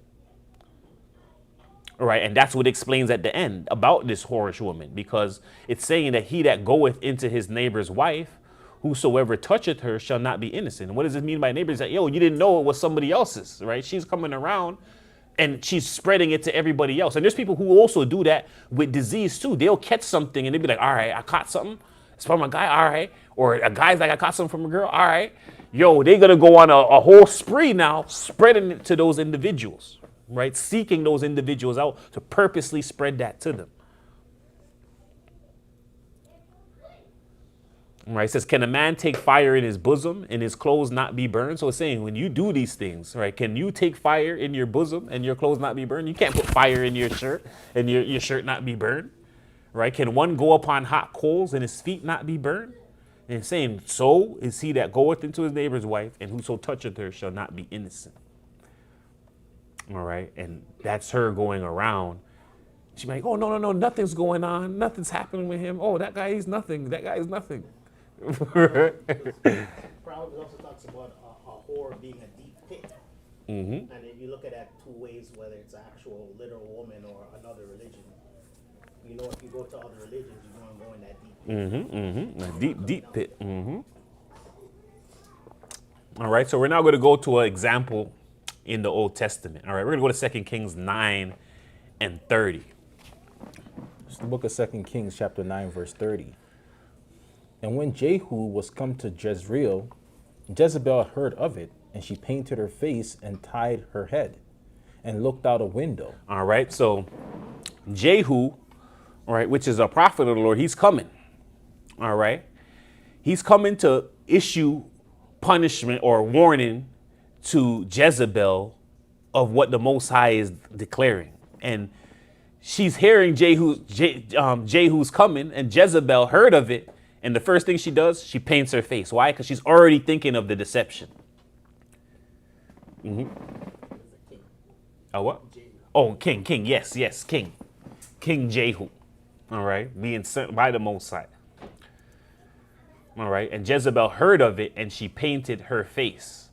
All right, and that's what explains at the end about this whorish woman, because it's saying that he that goeth into his neighbor's wife, whosoever toucheth her shall not be innocent. And what does it mean by neighbor? Is that, yo, you didn't know it was somebody else's, right? She's coming around and she's spreading it to everybody else. And there's people who also do that with disease too. They'll catch something and they'll be like, all right, I caught something. It's from a guy, all right. Or a guy's like, I caught something from a girl, all right. Yo, they're going to go on a whole spree now, spreading it to those individuals. Right? Seeking those individuals out to purposely spread that to them. Right? It says, can a man take fire in his bosom and his clothes not be burned? So it's saying when you do these things, right? Can you take fire in your bosom and your clothes not be burned? You can't put fire in your shirt and your shirt not be burned. Right? Can one go upon hot coals and his feet not be burned? And it's saying, so is he that goeth into his neighbor's wife, and whoso toucheth her shall not be innocent. All right, and that's her going around. She's like, oh, no, nothing's going on. Nothing's happening with him. Oh, that guy is nothing. That guy is nothing. Proverbs also talks about a whore being a deep pit. And if you look at that two ways, whether it's an actual literal woman or another religion, you know, if you go to other religions, you're going to go in that deep pit. A deep pit. All right, so we're now going to go to an example in the Old Testament. All right, we're going to go to 2 Kings 9 and 30. It's the book of 2 Kings, chapter 9, verse 30. And when Jehu was come to Jezreel, Jezebel heard of it, and she painted her face and tied her head and looked out a window. All right, so Jehu, all right, which is a prophet of the Lord, he's coming. All right, he's coming to issue punishment or warning to Jezebel of what the Most High is declaring. And she's hearing Jehu's coming, and Jezebel heard of it. And the first thing she does, she paints her face. Why? Because she's already thinking of the deception. A what? Oh, king, yes, king. King Jehu. All right, being sent by the Most High. All right, and Jezebel heard of it, and she painted her face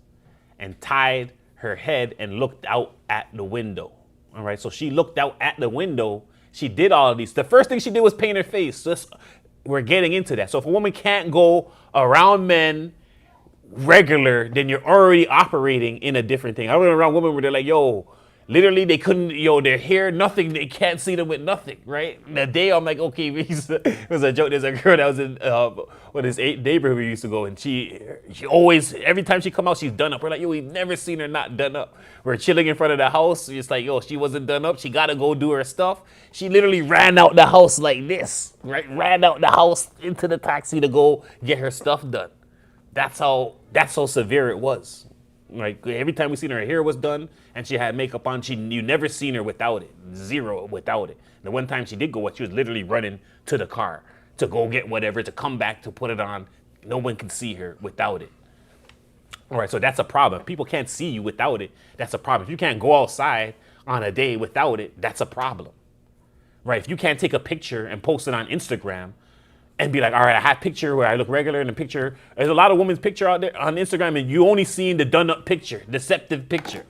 and tied her head and looked out at the window. All right, so she looked out at the window. She did all of these. The first thing she did was paint her face. We're getting into that. So if a woman can't go around men regular, then you're already operating in a different thing. I went around women where they're like, yo, literally they couldn't, their hair, nothing, they can't see them with nothing, right? The day I'm like, okay, it was a joke. There's a girl that was in this neighborhood we used to go, and she always, every time she come out, she's done up. We're like, yo, we've never seen her not done up. We're chilling in front of the house. It's like, yo, she wasn't done up. She got to go do her stuff. She literally ran out the house like this, right? Ran out the house into the taxi to go get her stuff done. That's how severe it was. Like every time we seen her hair was done and she had makeup on, you never seen her without it. Zero without it. The one time she did go out, she was literally running to the car to go get whatever, to come back to put it on. No one could see her without it. All right, so that's a problem. If people can't see you without it, that's a problem. If you can't go outside on a day without it, that's a problem. Right? If you can't take a picture and post it on Instagram and be like, all right, I have a picture where I look regular in the picture. There's a lot of women's picture out there on Instagram, and you only seeing the done up picture, deceptive picture.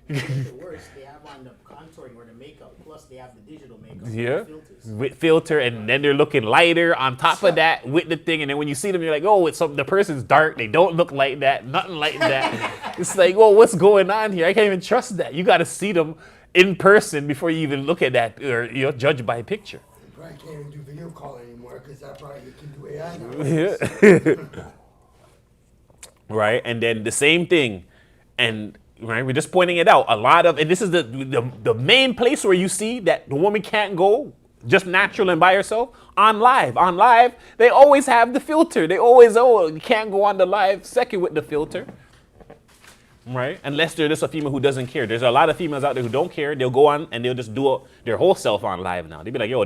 The worst, they have on the contouring or the makeup, plus they have the digital makeup. Yeah, With filter, and then they're looking lighter on top of that with the thing, and then when you see them, you're like, oh, the person's dark. They don't look like that, nothing like that. It's like, well, what's going on here? I can't even trust that. You got to see them in person before you even look at that or judge by picture. I can't even do video call anymore because that probably can do AI now. Yeah. Right, and then the same thing, and right, we're just pointing it out. A lot of, and this is the main place where you see that the woman can't go just natural and by herself on live. On live, they always have the filter. They always, you can't go on the live second with the filter. Right, unless they're just a female who doesn't care. There's a lot of females out there who don't care. They'll go on and they'll just do their whole self on live now. They'll be like, yo,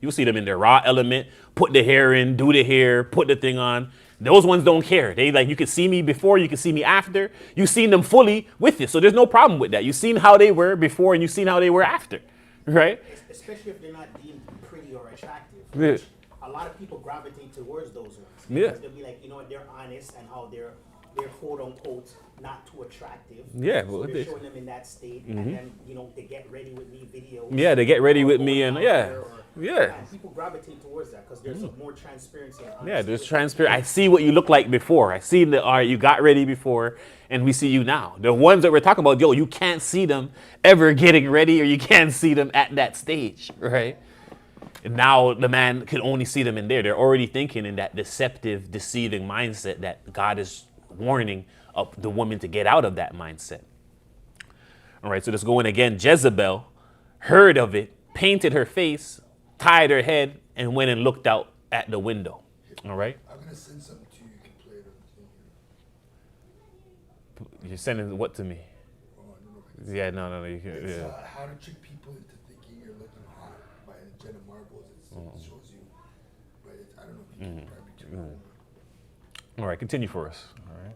you'll see them in their raw element, put the hair in, do the hair, put the thing on. Those ones don't care. They like, you can see me before, you can see me after. You've seen them fully with it, so there's no problem with that. You've seen how they were before and you've seen how they were after, right? Especially if they're not deemed pretty or attractive. Yeah. A lot of people gravitate towards those ones. Yeah. Because they'll be like, they're honest and how they're quote unquote not too attractive. Yeah, so they're showing them in that state, and then they get ready with me videos. Yeah, they get ready with me, and yeah. And people gravitate towards that because there's more transparency. And yeah, there's transparency. I see what you look like before. I see all right, you got ready before, and we see you now. The ones that we're talking about, you can't see them ever getting ready, or you can't see them at that stage, right? And now the man can only see them in there. They're already thinking in that deceptive, deceiving mindset that God is warning of the woman to get out of that mindset. All right, so let's go in again. Jezebel heard of it, painted her face, tied her head, and went and looked out at the window. All right? I'm going to send something to you. You can play it on the thing. You're sending what to me? Oh, I don't know if I can Yeah, no. You can, It's yeah. how to trick people into thinking you're looking hot by Jenna Marbles. It shows you. But I don't know if you can probably do it. All right, continue for us. All right.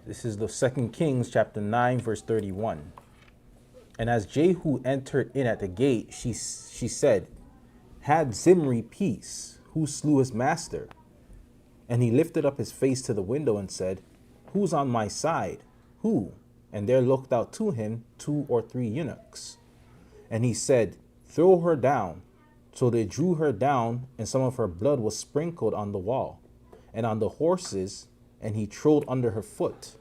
This is the 2 Kings chapter 9, verse 31. And as Jehu entered in at the gate, she said, had Zimri peace, who slew his master? And he lifted up his face to the window and said, who's on my side? Who? And there looked out to him 2 or 3 eunuchs. And he said, throw her down. So they drew her down, and some of her blood was sprinkled on the wall and on the horses, and he trod under her foot.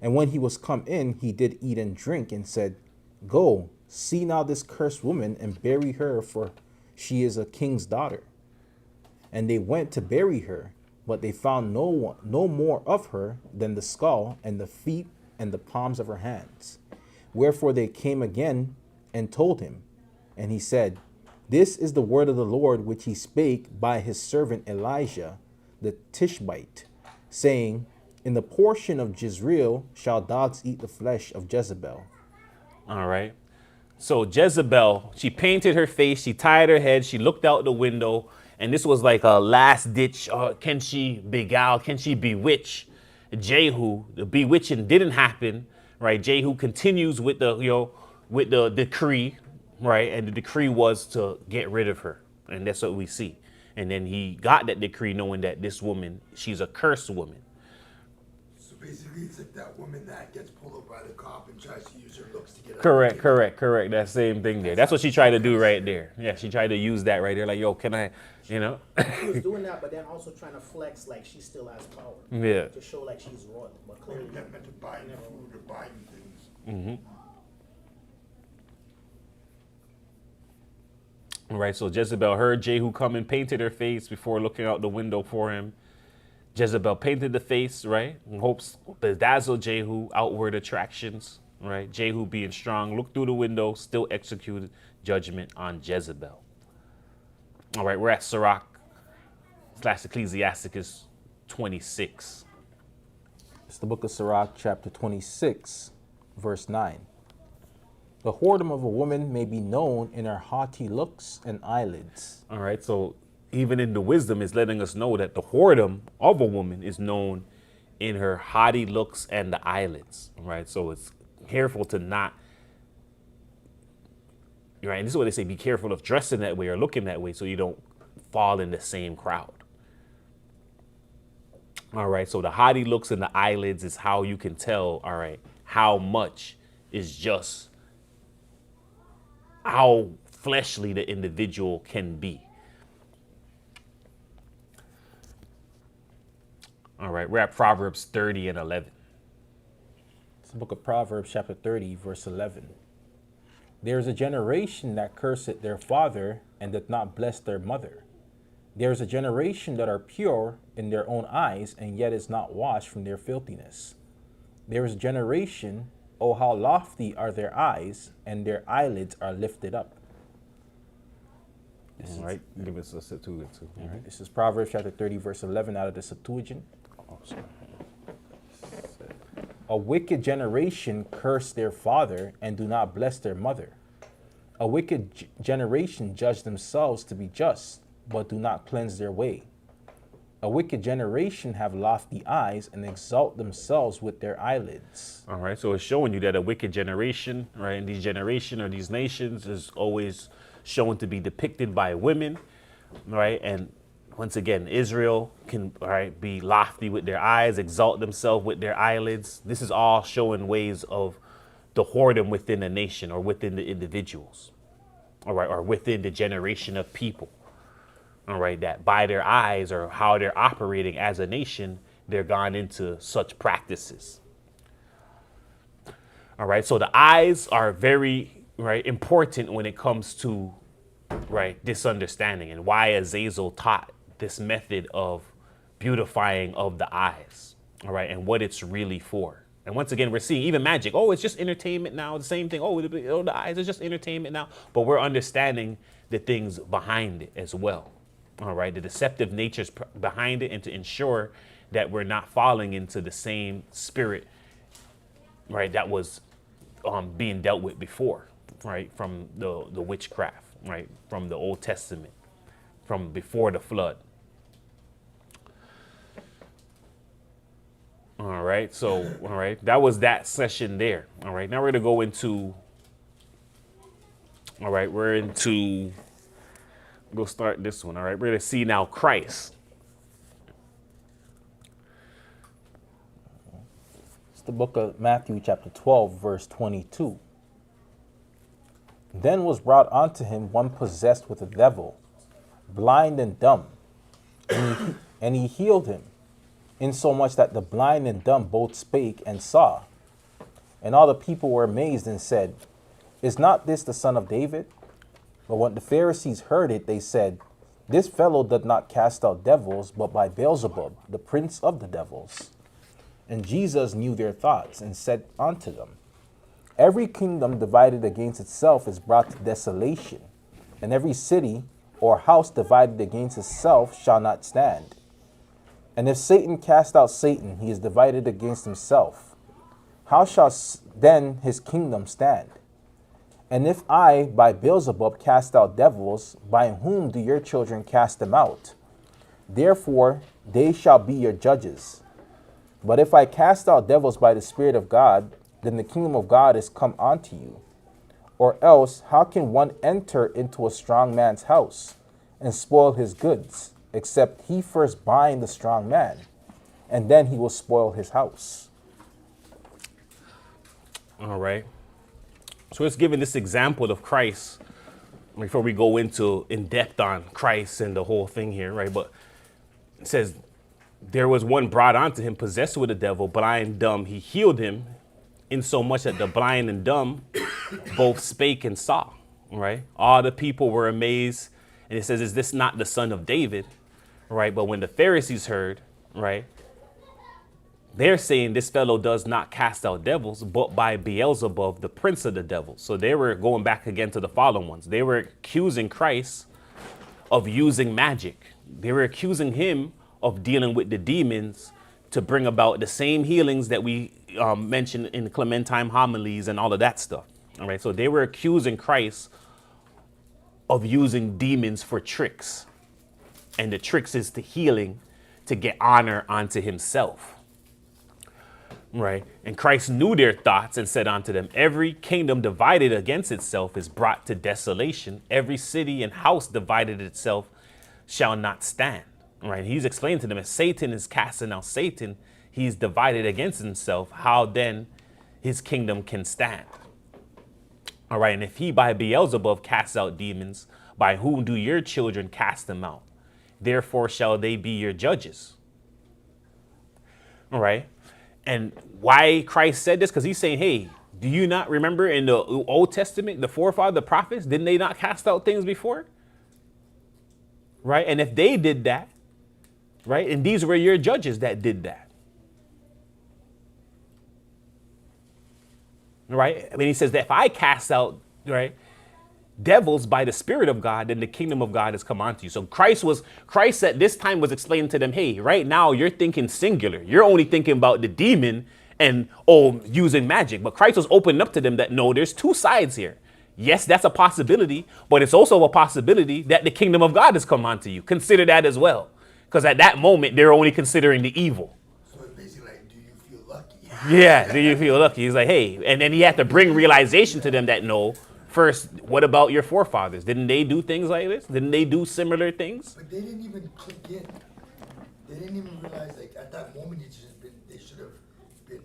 And when he was come in, he did eat and drink, and said, go, see now this cursed woman, and bury her, for she is a king's daughter. And they went to bury her, but they found no more of her than the skull and the feet and the palms of her hands. Wherefore they came again and told him. And he said, this is the word of the Lord which he spake by his servant Elijah the Tishbite, saying, in the portion of Jezreel shall dogs eat the flesh of Jezebel. All right. So Jezebel, she painted her face, she tied her head, she looked out the window, and this was like a last ditch. Can she beguile? Can she bewitch Jehu? The bewitching didn't happen, right? Jehu continues with the decree, right? And the decree was to get rid of her, and that's what we see. And then he got that decree knowing that this woman, she's a cursed woman. So basically, it's like that woman that gets pulled over by the cop and tries to use her looks to get out. Correct. That same thing there. That's what she tried to do right there. Yeah, she tried to use that right there. Like, yo, can I, She was doing that, but then also trying to flex like she still has power. Yeah. To show like she's royal, but clearly Not meant to buy food or buy things. Mm-hmm. Right, so Jezebel heard Jehu come and painted her face before looking out the window for him. Jezebel painted the face, right, in hopes to dazzle Jehu outward attractions, right? Jehu, being strong, looked through the window, still executed judgment on Jezebel. All right, we're at Sirach / Ecclesiasticus 26. It's the book of Sirach, chapter 26, verse 9. The whoredom of a woman may be known in her haughty looks and eyelids. All right, so even in the wisdom is letting us know that the whoredom of a woman is known in her haughty looks and the eyelids. All right, so it's careful to not, right, and this is what they say, be careful of dressing that way or looking that way so you don't fall in the same crowd. All right, so the haughty looks and the eyelids is how you can tell, all right, how much is just how fleshly the individual can be. All right, we're at Proverbs 30 and 11. It's the book of Proverbs, chapter 30, verse 11. There is a generation that curseth their father and doth not bless their mother. There is a generation that are pure in their own eyes and yet is not washed from their filthiness. There is a generation, oh, how lofty are their eyes, and their eyelids are lifted up. All right, give us a Septuagint. All right, this is Proverbs chapter 30, verse 11 out of the Septuagint. Oh, sorry. A wicked generation curse their father and do not bless their mother. A wicked generation judge themselves to be just, but do not cleanse their way. A wicked generation have lofty eyes and exalt themselves with their eyelids. All right, so it's showing you that a wicked generation, right, and these generation or these nations is always shown to be depicted by women, right? And once again, Israel can, all right, be lofty with their eyes, exalt themselves with their eyelids. This is all showing ways of the whoredom within a nation or within the individuals, all right, or within the generation of people. All right, that by their eyes or how they're operating as a nation, they're gone into such practices. All right, so the eyes are very, right, important when it comes to, right, this understanding and why Azazel taught this method of beautifying of the eyes, all right, and what it's really for. And once again, we're seeing even magic. Oh, it's just entertainment now. The same thing. Oh, the eyes are just entertainment now. But we're understanding the things behind it as well. All right, the deceptive natures behind it, and to ensure that we're not falling into the same spirit, right, that was being dealt with before, right, from the witchcraft, right, from the Old Testament, from before the flood. All right, so, all right, that was that session there. All right, now we're going to go into, all right, go start this one. All right, we're going to see now Christ. It's the book of Matthew chapter 12, verse 22. Then was brought unto him one possessed with a devil, blind and dumb, and he healed him, insomuch that the blind and dumb both spake and saw. And all the people were amazed and said, Is not this the son of David? But when the Pharisees heard it, they said, This fellow doth not cast out devils, but by Beelzebub, the prince of the devils. And Jesus knew their thoughts, and said unto them, Every kingdom divided against itself is brought to desolation, and every city or house divided against itself shall not stand. And if Satan cast out Satan, he is divided against himself. How shall then his kingdom stand? And if I, by Beelzebub, cast out devils, by whom do your children cast them out? Therefore they shall be your judges. But if I cast out devils by the Spirit of God, then the kingdom of God is come unto you. Or else, how can one enter into a strong man's house and spoil his goods, except he first bind the strong man, and then he will spoil his house? All right. So it's giving this example of Christ before we go into in depth on Christ and the whole thing here, right? But it says, there was one brought unto him possessed with a devil, blind, dumb. He healed him, insomuch that the blind and dumb both spake and saw, right? All the people were amazed. And it says, is this not the son of David, right? But when the Pharisees heard, right, they're saying this fellow does not cast out devils, but by Beelzebub, the prince of the devils. So they were going back again to the fallen ones. They were accusing Christ of using magic. They were accusing him of dealing with the demons to bring about the same healings that we mentioned in the Clementine homilies and all of that stuff. All right. So they were accusing Christ of using demons for tricks. And the tricks is the healing to get honor onto himself. Right. And Christ knew their thoughts and said unto them, every kingdom divided against itself is brought to desolation. Every city and house divided itself shall not stand. Right. He's explaining to them, if Satan is casting out Satan, he's divided against himself. How then his kingdom can stand? All right. And if he by Beelzebub casts out demons, by whom do your children cast them out? Therefore shall they be your judges. All right. And why Christ said this? Because he's saying, hey, do you not remember in the Old Testament, the forefathers, the prophets, didn't they not cast out things before? Right. And if they did that, right, and these were your judges that did that. Right. I mean, he says that if I cast out, right, devils by the Spirit of God, then the kingdom of God has come onto you. So Christ at this time was explaining to them, hey, right now you're thinking singular. You're only thinking about the demon and using magic. But Christ was opening up to them that no, there's two sides here. Yes, that's a possibility, but it's also a possibility that the kingdom of God has come onto you. Consider that as well. Because at that moment, they're only considering the evil. So it's basically like, do you feel lucky? Yeah, do you feel lucky? He's like, hey, and then he had to bring realization to them that no, first, what about your forefathers? Didn't they do things like this? Didn't they do similar things? But they didn't even click in. They didn't even realize, like, at that moment, they should have been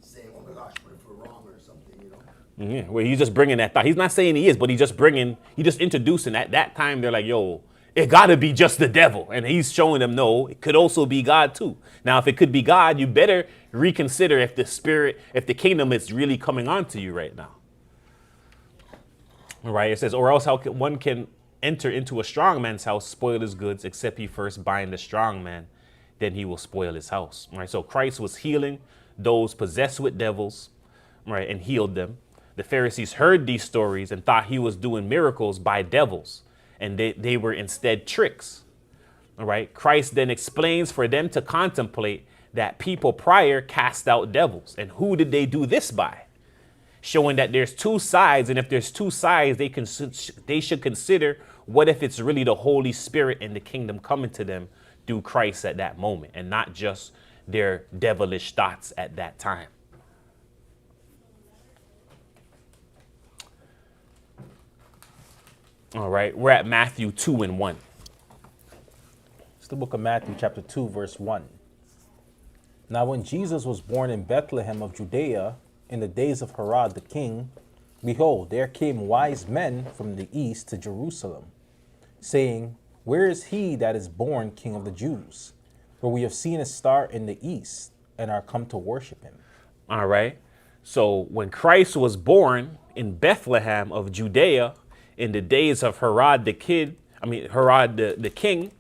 saying, oh my gosh, what if we're wrong or something, you know? Yeah, well, he's just bringing that thought. He's not saying he is, but he's just introducing. At that time, they're like, yo, it got to be just the devil. And he's showing them, no, it could also be God too. Now, if it could be God, you better reconsider if the kingdom is really coming onto you right now. All right, it says, or else how one can enter into a strong man's house, spoil his goods, except he first bind the strong man, then he will spoil his house. All right, so Christ was healing those possessed with devils, right, and healed them. The Pharisees heard these stories and thought he was doing miracles by devils, and they were instead tricks. All right, Christ then explains for them to contemplate that people prior cast out devils. And who did they do this by? Showing that there's two sides, and if there's two sides, they should consider what if it's really the Holy Spirit and the kingdom coming to them through Christ at that moment, and not just their devilish thoughts at that time. All right, we're at Matthew 2:1. It's the book of Matthew, chapter 2, verse 1. Now when Jesus was born in Bethlehem of Judea, in the days of Herod the king, behold, there came wise men from the east to Jerusalem, saying, where is he that is born King of the Jews? For we have seen a star in the east and are come to worship him. All right. So when Christ was born in Bethlehem of Judea, in the days of Herod the king,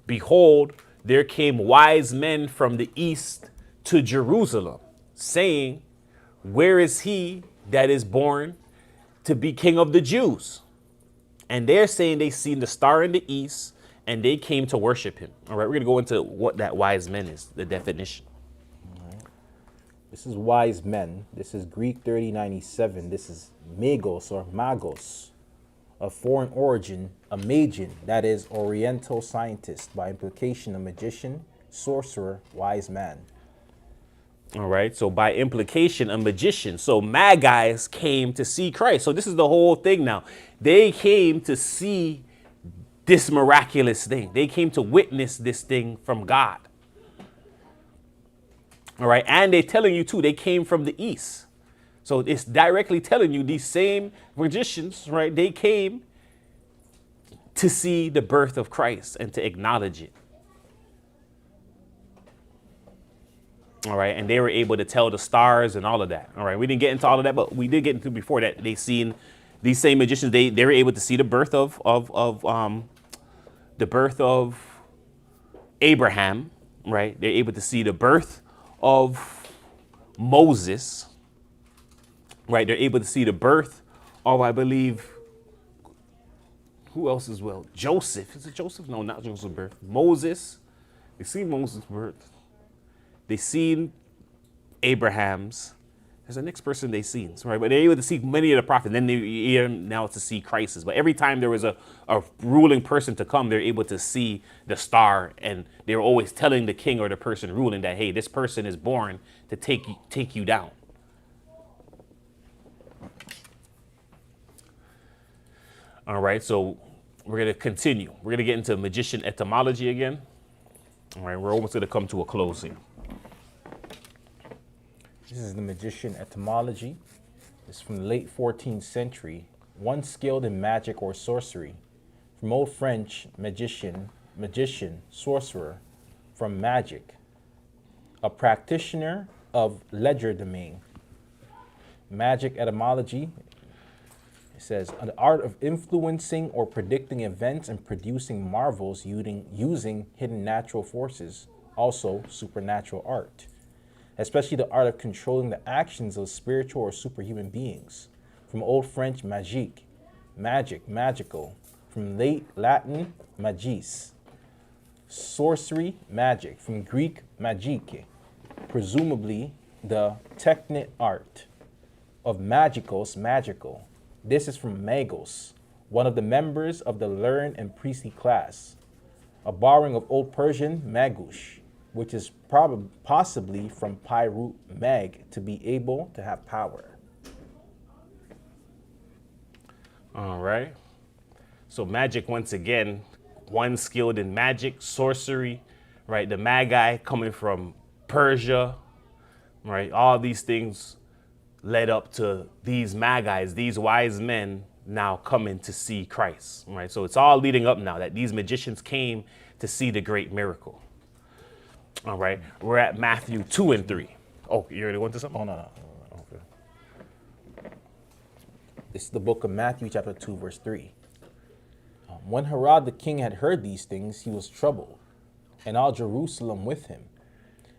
behold, there came wise men from the east to Jerusalem, saying, where is he that is born to be King of the Jews? And they're saying they seen the star in the east and they came to worship him. All right, we're going to go into what that wise men is, the definition. All right. This is wise men. This is Greek 3097. This is magos or magos, of foreign origin, a magian, that is oriental scientist, by implication a magician, sorcerer, wise man. All right. So by implication, a magician. So Magi's came to see Christ. So this is the whole thing now. They came to see this miraculous thing. They came to witness this thing from God. All right. And they're telling you too, they came from the east. So it's directly telling you these same magicians, right? They came to see the birth of Christ and to acknowledge it. All right, and they were able to tell the stars and all of that. All right, we didn't get into all of that, but we did get into before that. They seen these same magicians. They were able to see the birth of Abraham. Right, they're able to see the birth of Moses. Right, they're able to see the birth of, I believe, who else as well? Joseph. Is it Joseph? No, not Joseph's birth. Moses. They see Moses' birth. They seen Abraham's. There's the next person they seen, right? But they're able to see many of the prophets. Then they're now to see Christ. But every time there was a ruling person to come, they're able to see the star, and they were always telling the king or the person ruling that, hey, this person is born to take you down. All right, so we're gonna continue. We're gonna get into magician etymology again. All right, we're almost gonna come to a close here. This is the magician etymology. It's from the late 14th century. One skilled in magic or sorcery. From Old French, magician, sorcerer. From magic. A practitioner of legerdemain. Magic etymology. It says, an art of influencing or predicting events and producing marvels using hidden natural forces. Also, supernatural art. Especially the art of controlling the actions of spiritual or superhuman beings. From Old French, magique, magic, magical. From late Latin, magis, sorcery, magic. From Greek, magike, presumably the technic art. Of magicos, magical. This is from magos, one of the members of the learned and priestly class. A borrowing of Old Persian, magush, which is possibly from pi root mag, to be able to have power. All right. So magic, once again, one skilled in magic, sorcery, right? The magi coming from Persia, right? All these things led up to these magi's, these wise men now coming to see Christ, right? So it's all leading up now that these magicians came to see the great miracle. All right, we're at Matthew 2 and 3. Oh, you already went to something? Oh, no. Okay. This is the book of Matthew, chapter 2, verse 3. When Herod the king had heard these things, he was troubled, and all Jerusalem with him.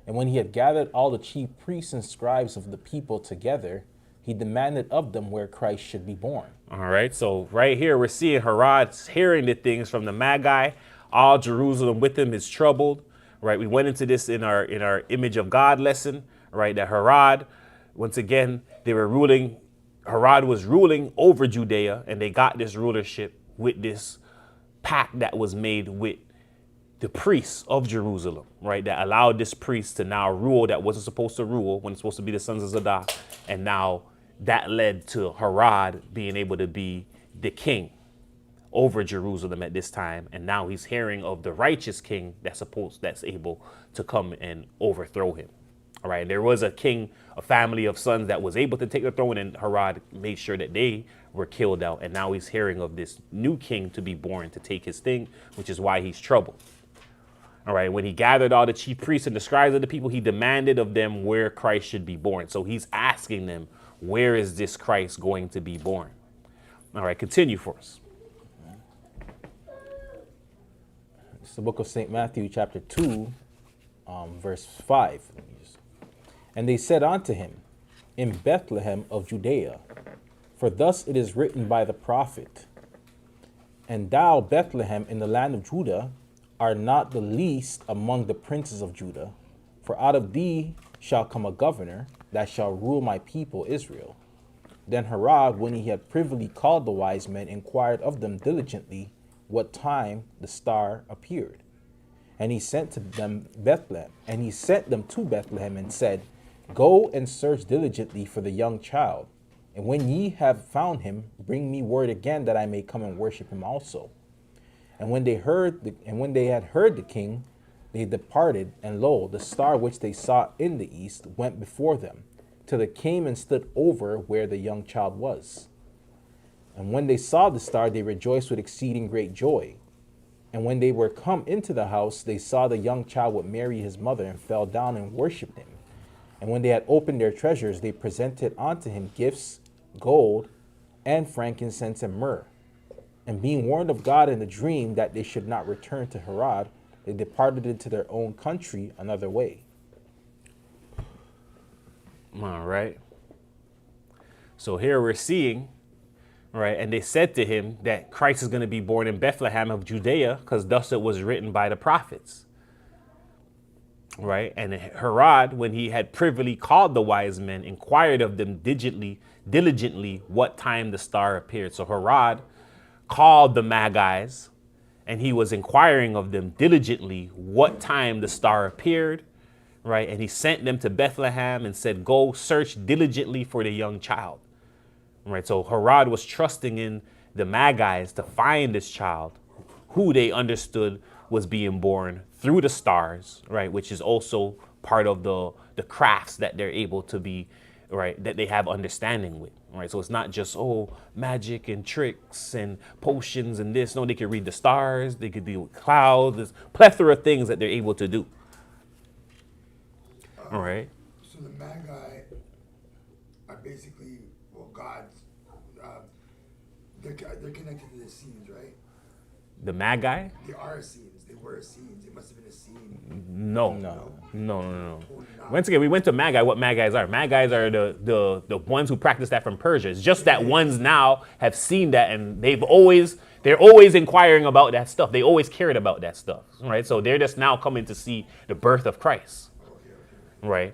And when he had gathered all the chief priests and scribes of the people together, he demanded of them where Christ should be born. All right, so right here we're seeing Herod hearing the things from the Magi. All Jerusalem with him is troubled. Right, we went into this in our image of God lesson, right? That Herod, once again, Herod was ruling over Judea, and they got this rulership with this pact that was made with the priests of Jerusalem, right? That allowed this priest to now rule that wasn't supposed to rule when it's supposed to be the sons of Zadok. And now that led to Herod being able to be the king over Jerusalem at this time, and now he's hearing of the righteous king that's able to come and overthrow him. All right, there was a king, a family of sons that was able to take the throne, and Herod made sure that they were killed out, and now he's hearing of this new king to be born to take his thing, which is why he's troubled. All right, when he gathered all the chief priests and the scribes of the people, he demanded of them where Christ should be born. So he's asking them, where is this Christ going to be born? All right, continue for us. It's the book of St. Matthew, chapter 2, verse 5. And they said unto him, in Bethlehem of Judea, for thus it is written by the prophet, and thou, Bethlehem, in the land of Judah, art not the least among the princes of Judah, for out of thee shall come a governor that shall rule my people Israel. Then Herod, when he had privily called the wise men, inquired of them diligently what time the star appeared. And he sent them to Bethlehem and said, Go and search diligently for the young child, and when ye have found him, bring me word again that I may come and worship him also. And when they had heard the king, they departed, and lo, the star which they saw in the east went before them, till it came and stood over where the young child was. And when they saw the star, they rejoiced with exceeding great joy. And when they were come into the house, they saw the young child with Mary his mother, and fell down and worshipped him. And when they had opened their treasures, they presented unto him gifts, gold, and frankincense, and myrrh. And being warned of God in a dream that they should not return to Herod, they departed into their own country another way. All right. So here we're seeing, right, and they said to him that Christ is going to be born in Bethlehem of Judea, because thus it was written by the prophets. Right. And Herod, when he had privily called the wise men, inquired of them diligently what time the star appeared. So Herod called the Magi's, and he was inquiring of them diligently what time the star appeared, right? And he sent them to Bethlehem and said, go search diligently for the young child, right? So Herod was trusting in the Magi's to find this child, who they understood was being born through the stars, right? Which is also part of the crafts that they're able to be, right, that they have understanding with, right? So it's not just, oh, magic and tricks and potions and this. No, they can read the stars, they could deal with clouds. There's a plethora of things that they're able to do. All right. So the Magi are basically, well, God's, they're connected to the scenes, right? The Magi? They are scenes. They were scenes. It must have been a scene. No. Once again, we went to Magi. What Magi's are? Magi's are the ones who practice that from Persia. It's just that ones now have seen that, and they're always inquiring about that stuff. They always cared about that stuff, right? So they're just now coming to see the birth of Christ, right?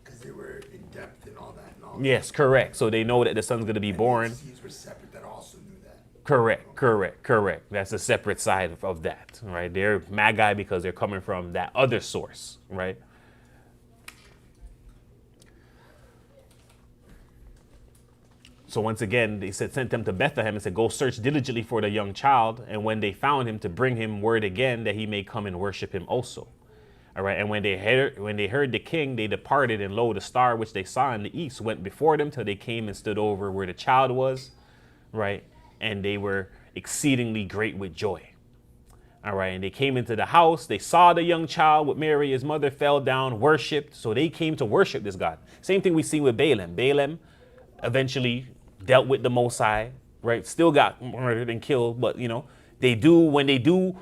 Because they were in depth and all that. And all Yes, correct. So they know that the son's going to be born. The scenes were separate that also knew that. Correct. That's a separate side of that, right? They're Magi because they're coming from that other source, right? So once again, they sent them to Bethlehem and said, go search diligently for the young child. And when they found him, to bring him word again that he may come and worship him also. All right. And when they heard the king, they departed, and lo, the star which they saw in the east went before them till they came and stood over where the child was. Right. And they were exceedingly great with joy. All right. And they came into the house. They saw the young child with Mary, his mother, fell down, worshiped. So they came to worship this God. Same thing we see with Balaam. Balaam eventually dealt with the Most High, right? Still got murdered and killed. But, when they do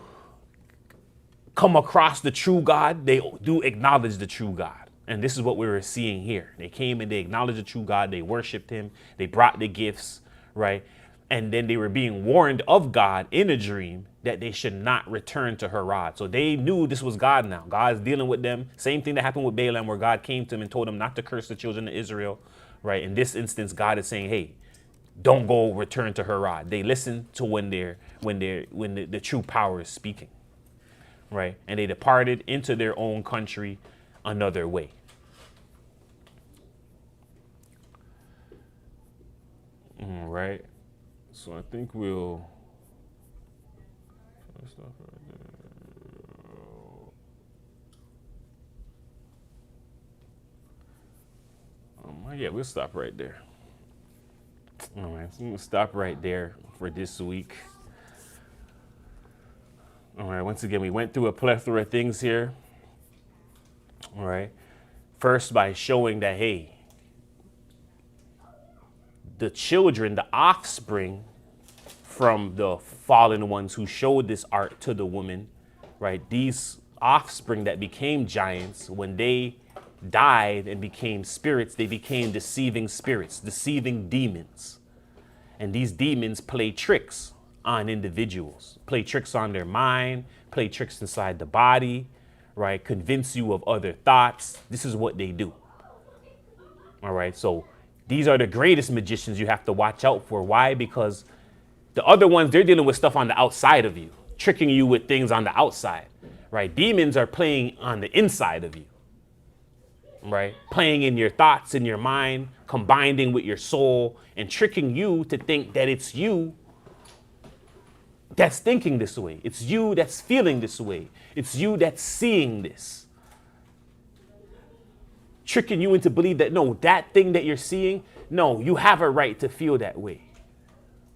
come across the true God, they do acknowledge the true God. And this is what we were seeing here. They came and they acknowledged the true God. They worshiped him. They brought the gifts, right? And then they were being warned of God in a dream that they should not return to Herod. So they knew this was God now. God's dealing with them. Same thing that happened with Balaam, where God came to him and told him not to curse the children of Israel, right? In this instance, God is saying, hey, don't go return to Herod. They listen to when the true power is speaking, right? And they departed into their own country another way. All right. So I think we'll stop right there. Yeah, we'll stop right there. All right, so we'll stop right there for this week. All right, once again, we went through a plethora of things here. All right. First, by showing that, hey, the children, the offspring from the fallen ones who showed this art to the woman, right? These offspring that became giants, when they died and became spirits, they became deceiving spirits, deceiving demons. And these demons play tricks on individuals, play tricks on their mind, play tricks inside the body, right? Convince you of other thoughts. This is what they do. All right. So these are the greatest magicians you have to watch out for. Why? Because the other ones, they're dealing with stuff on the outside of you, tricking you with things on the outside, right? Demons are playing on the inside of you. right? Playing in your thoughts, in your mind, combining with your soul, and tricking you to think that it's you that's thinking this way. It's you that's feeling this way. It's you that's seeing this. Tricking you into believe that, no, that thing that you're seeing, no, you have a right to feel that way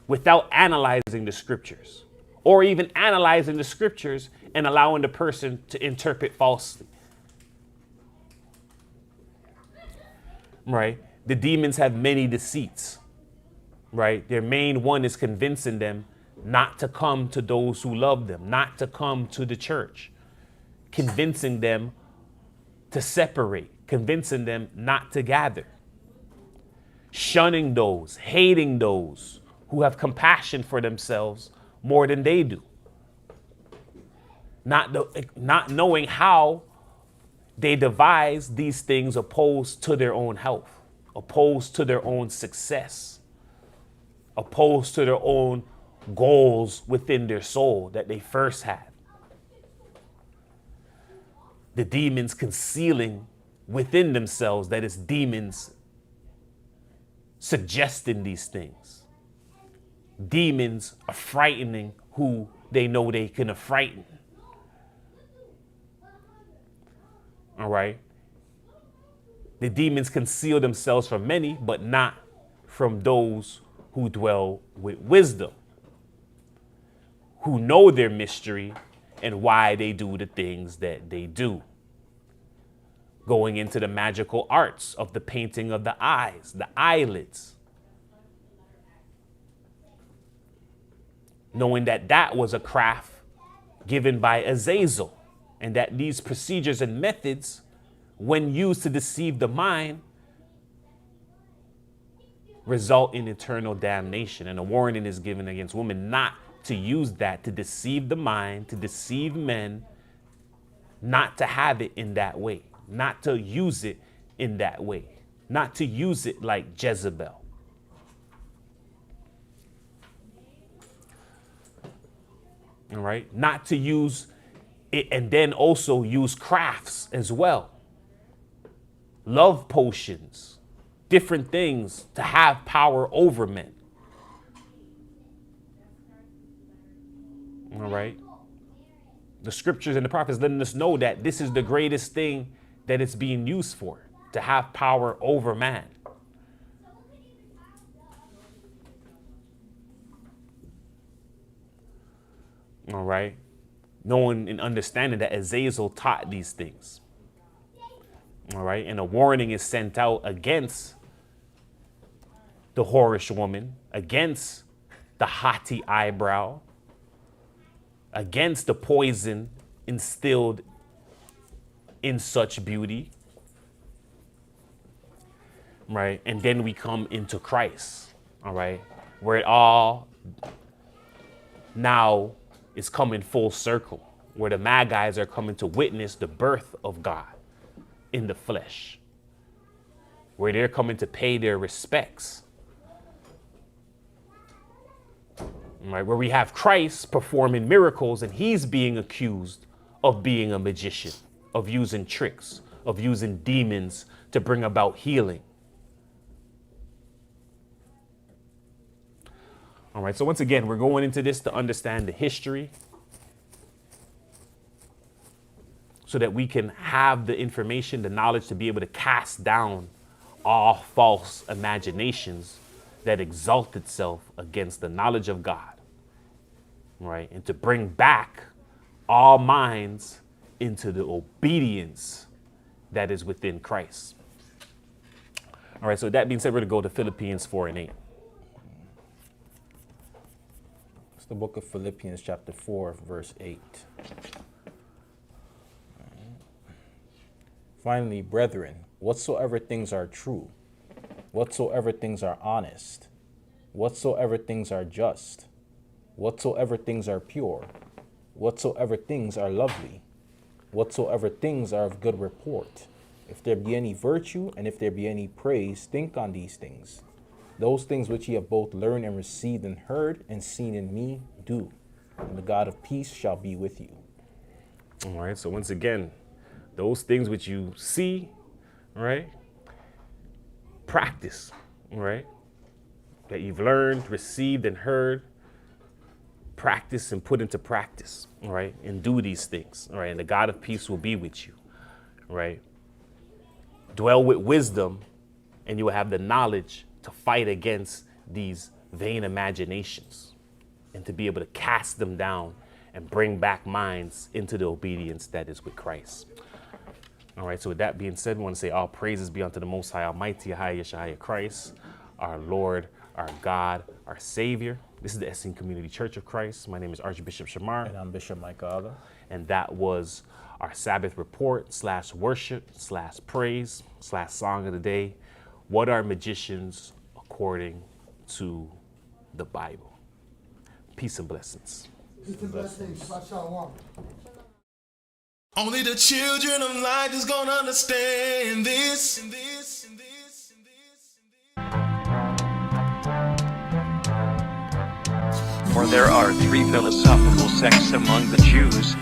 without analyzing the scriptures or even analyzing the scriptures and allowing the person to interpret falsely. Right? The demons have many deceits. Right? Their main one is convincing them not to come to those who love them, not to come to the church, convincing them to separate, convincing them not to gather, shunning those, hating those who have compassion for themselves more than they do, not knowing how they devise these things opposed to their own health, opposed to their own success, opposed to their own goals within their soul that they first had. The demons concealing within themselves that it's demons suggesting these things. Demons are frightening who they know they can frighten. All right. The demons conceal themselves from many, but not from those who dwell with wisdom, who know their mystery and why they do the things that they do. Going into the magical arts of the painting of the eyes, the eyelids. Knowing that that was a craft given by Azazel, and that these procedures and methods, when used to deceive the mind, result in eternal damnation. And a warning is given against women not to use that to deceive the mind, to deceive men, not to have it in that way, not to use it in that way, not to use it like Jezebel. All right, not to use it and then also use crafts as well. Love potions, different things to have power over men. All right. The scriptures and the prophets letting us know that this is the greatest thing that it's being used for, to have power over man. All right. Knowing and understanding that Azazel taught these things. All right. And a warning is sent out against the whorish woman, against the haughty eyebrow, against the poison instilled in such beauty. Right. And then we come into Christ. All right. Where it all now is coming full circle, where the Magi's are coming to witness the birth of God in the flesh, where they're coming to pay their respects. Right, where we have Christ performing miracles and he's being accused of being a magician, of using tricks, of using demons to bring about healing. All right, so once again, we're going into this to understand the history so that we can have the information, the knowledge to be able to cast down all false imaginations that exalt itself against the knowledge of God, right? And to bring back all minds into the obedience that is within Christ. All right, so that being said, we're going to go to Philippians 4:8. It's the book of Philippians chapter 4, verse 8. Finally, brethren, whatsoever things are true, whatsoever things are honest, whatsoever things are just, whatsoever things are pure, whatsoever things are lovely, whatsoever things are of good report, if there be any virtue and if there be any praise, think on these things. Those things which ye have both learned and received and heard and seen in me, do. And the God of peace shall be with you. All right, so once again, those things which you see, right? Practice, right? That you've learned, received, and heard. Practice and put into practice, right? And do these things, right? And the God of peace will be with you, right? Dwell with wisdom, and you will have the knowledge to fight against these vain imaginations and to be able to cast them down and bring back minds into the obedience that is with Christ. All right, so with that being said, we want to say all praises be unto the Most High, Almighty, Yeshua Christ, our Lord, our God, our Savior. This is the Essene Community Church of Christ. My name is Archbishop Shamar. And I'm Bishop Mike Aga. And that was our Sabbath report / worship / praise / song of the day. What are magicians according to the Bible? Peace and blessings. Peace and blessings. Shalom. Only the children of light is gonna understand this. For there are 3 philosophical sects among the Jews,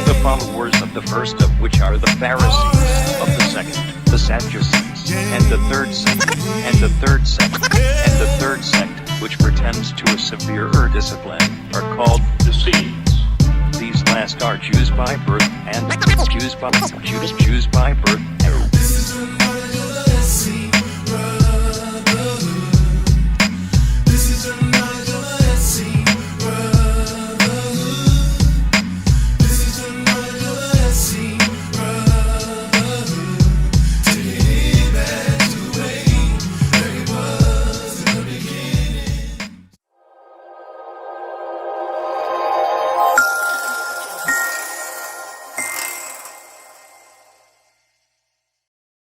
the followers of the first of which are the Pharisees, of the second, the Sadducees, and the third sect, and the third sect, and the third sect, which pretends to a severer discipline, are called the Essenes. These last are Jews by birth, and Jews by birth. This is the knowledge of the Essene brotherhood. This is the knowledge of the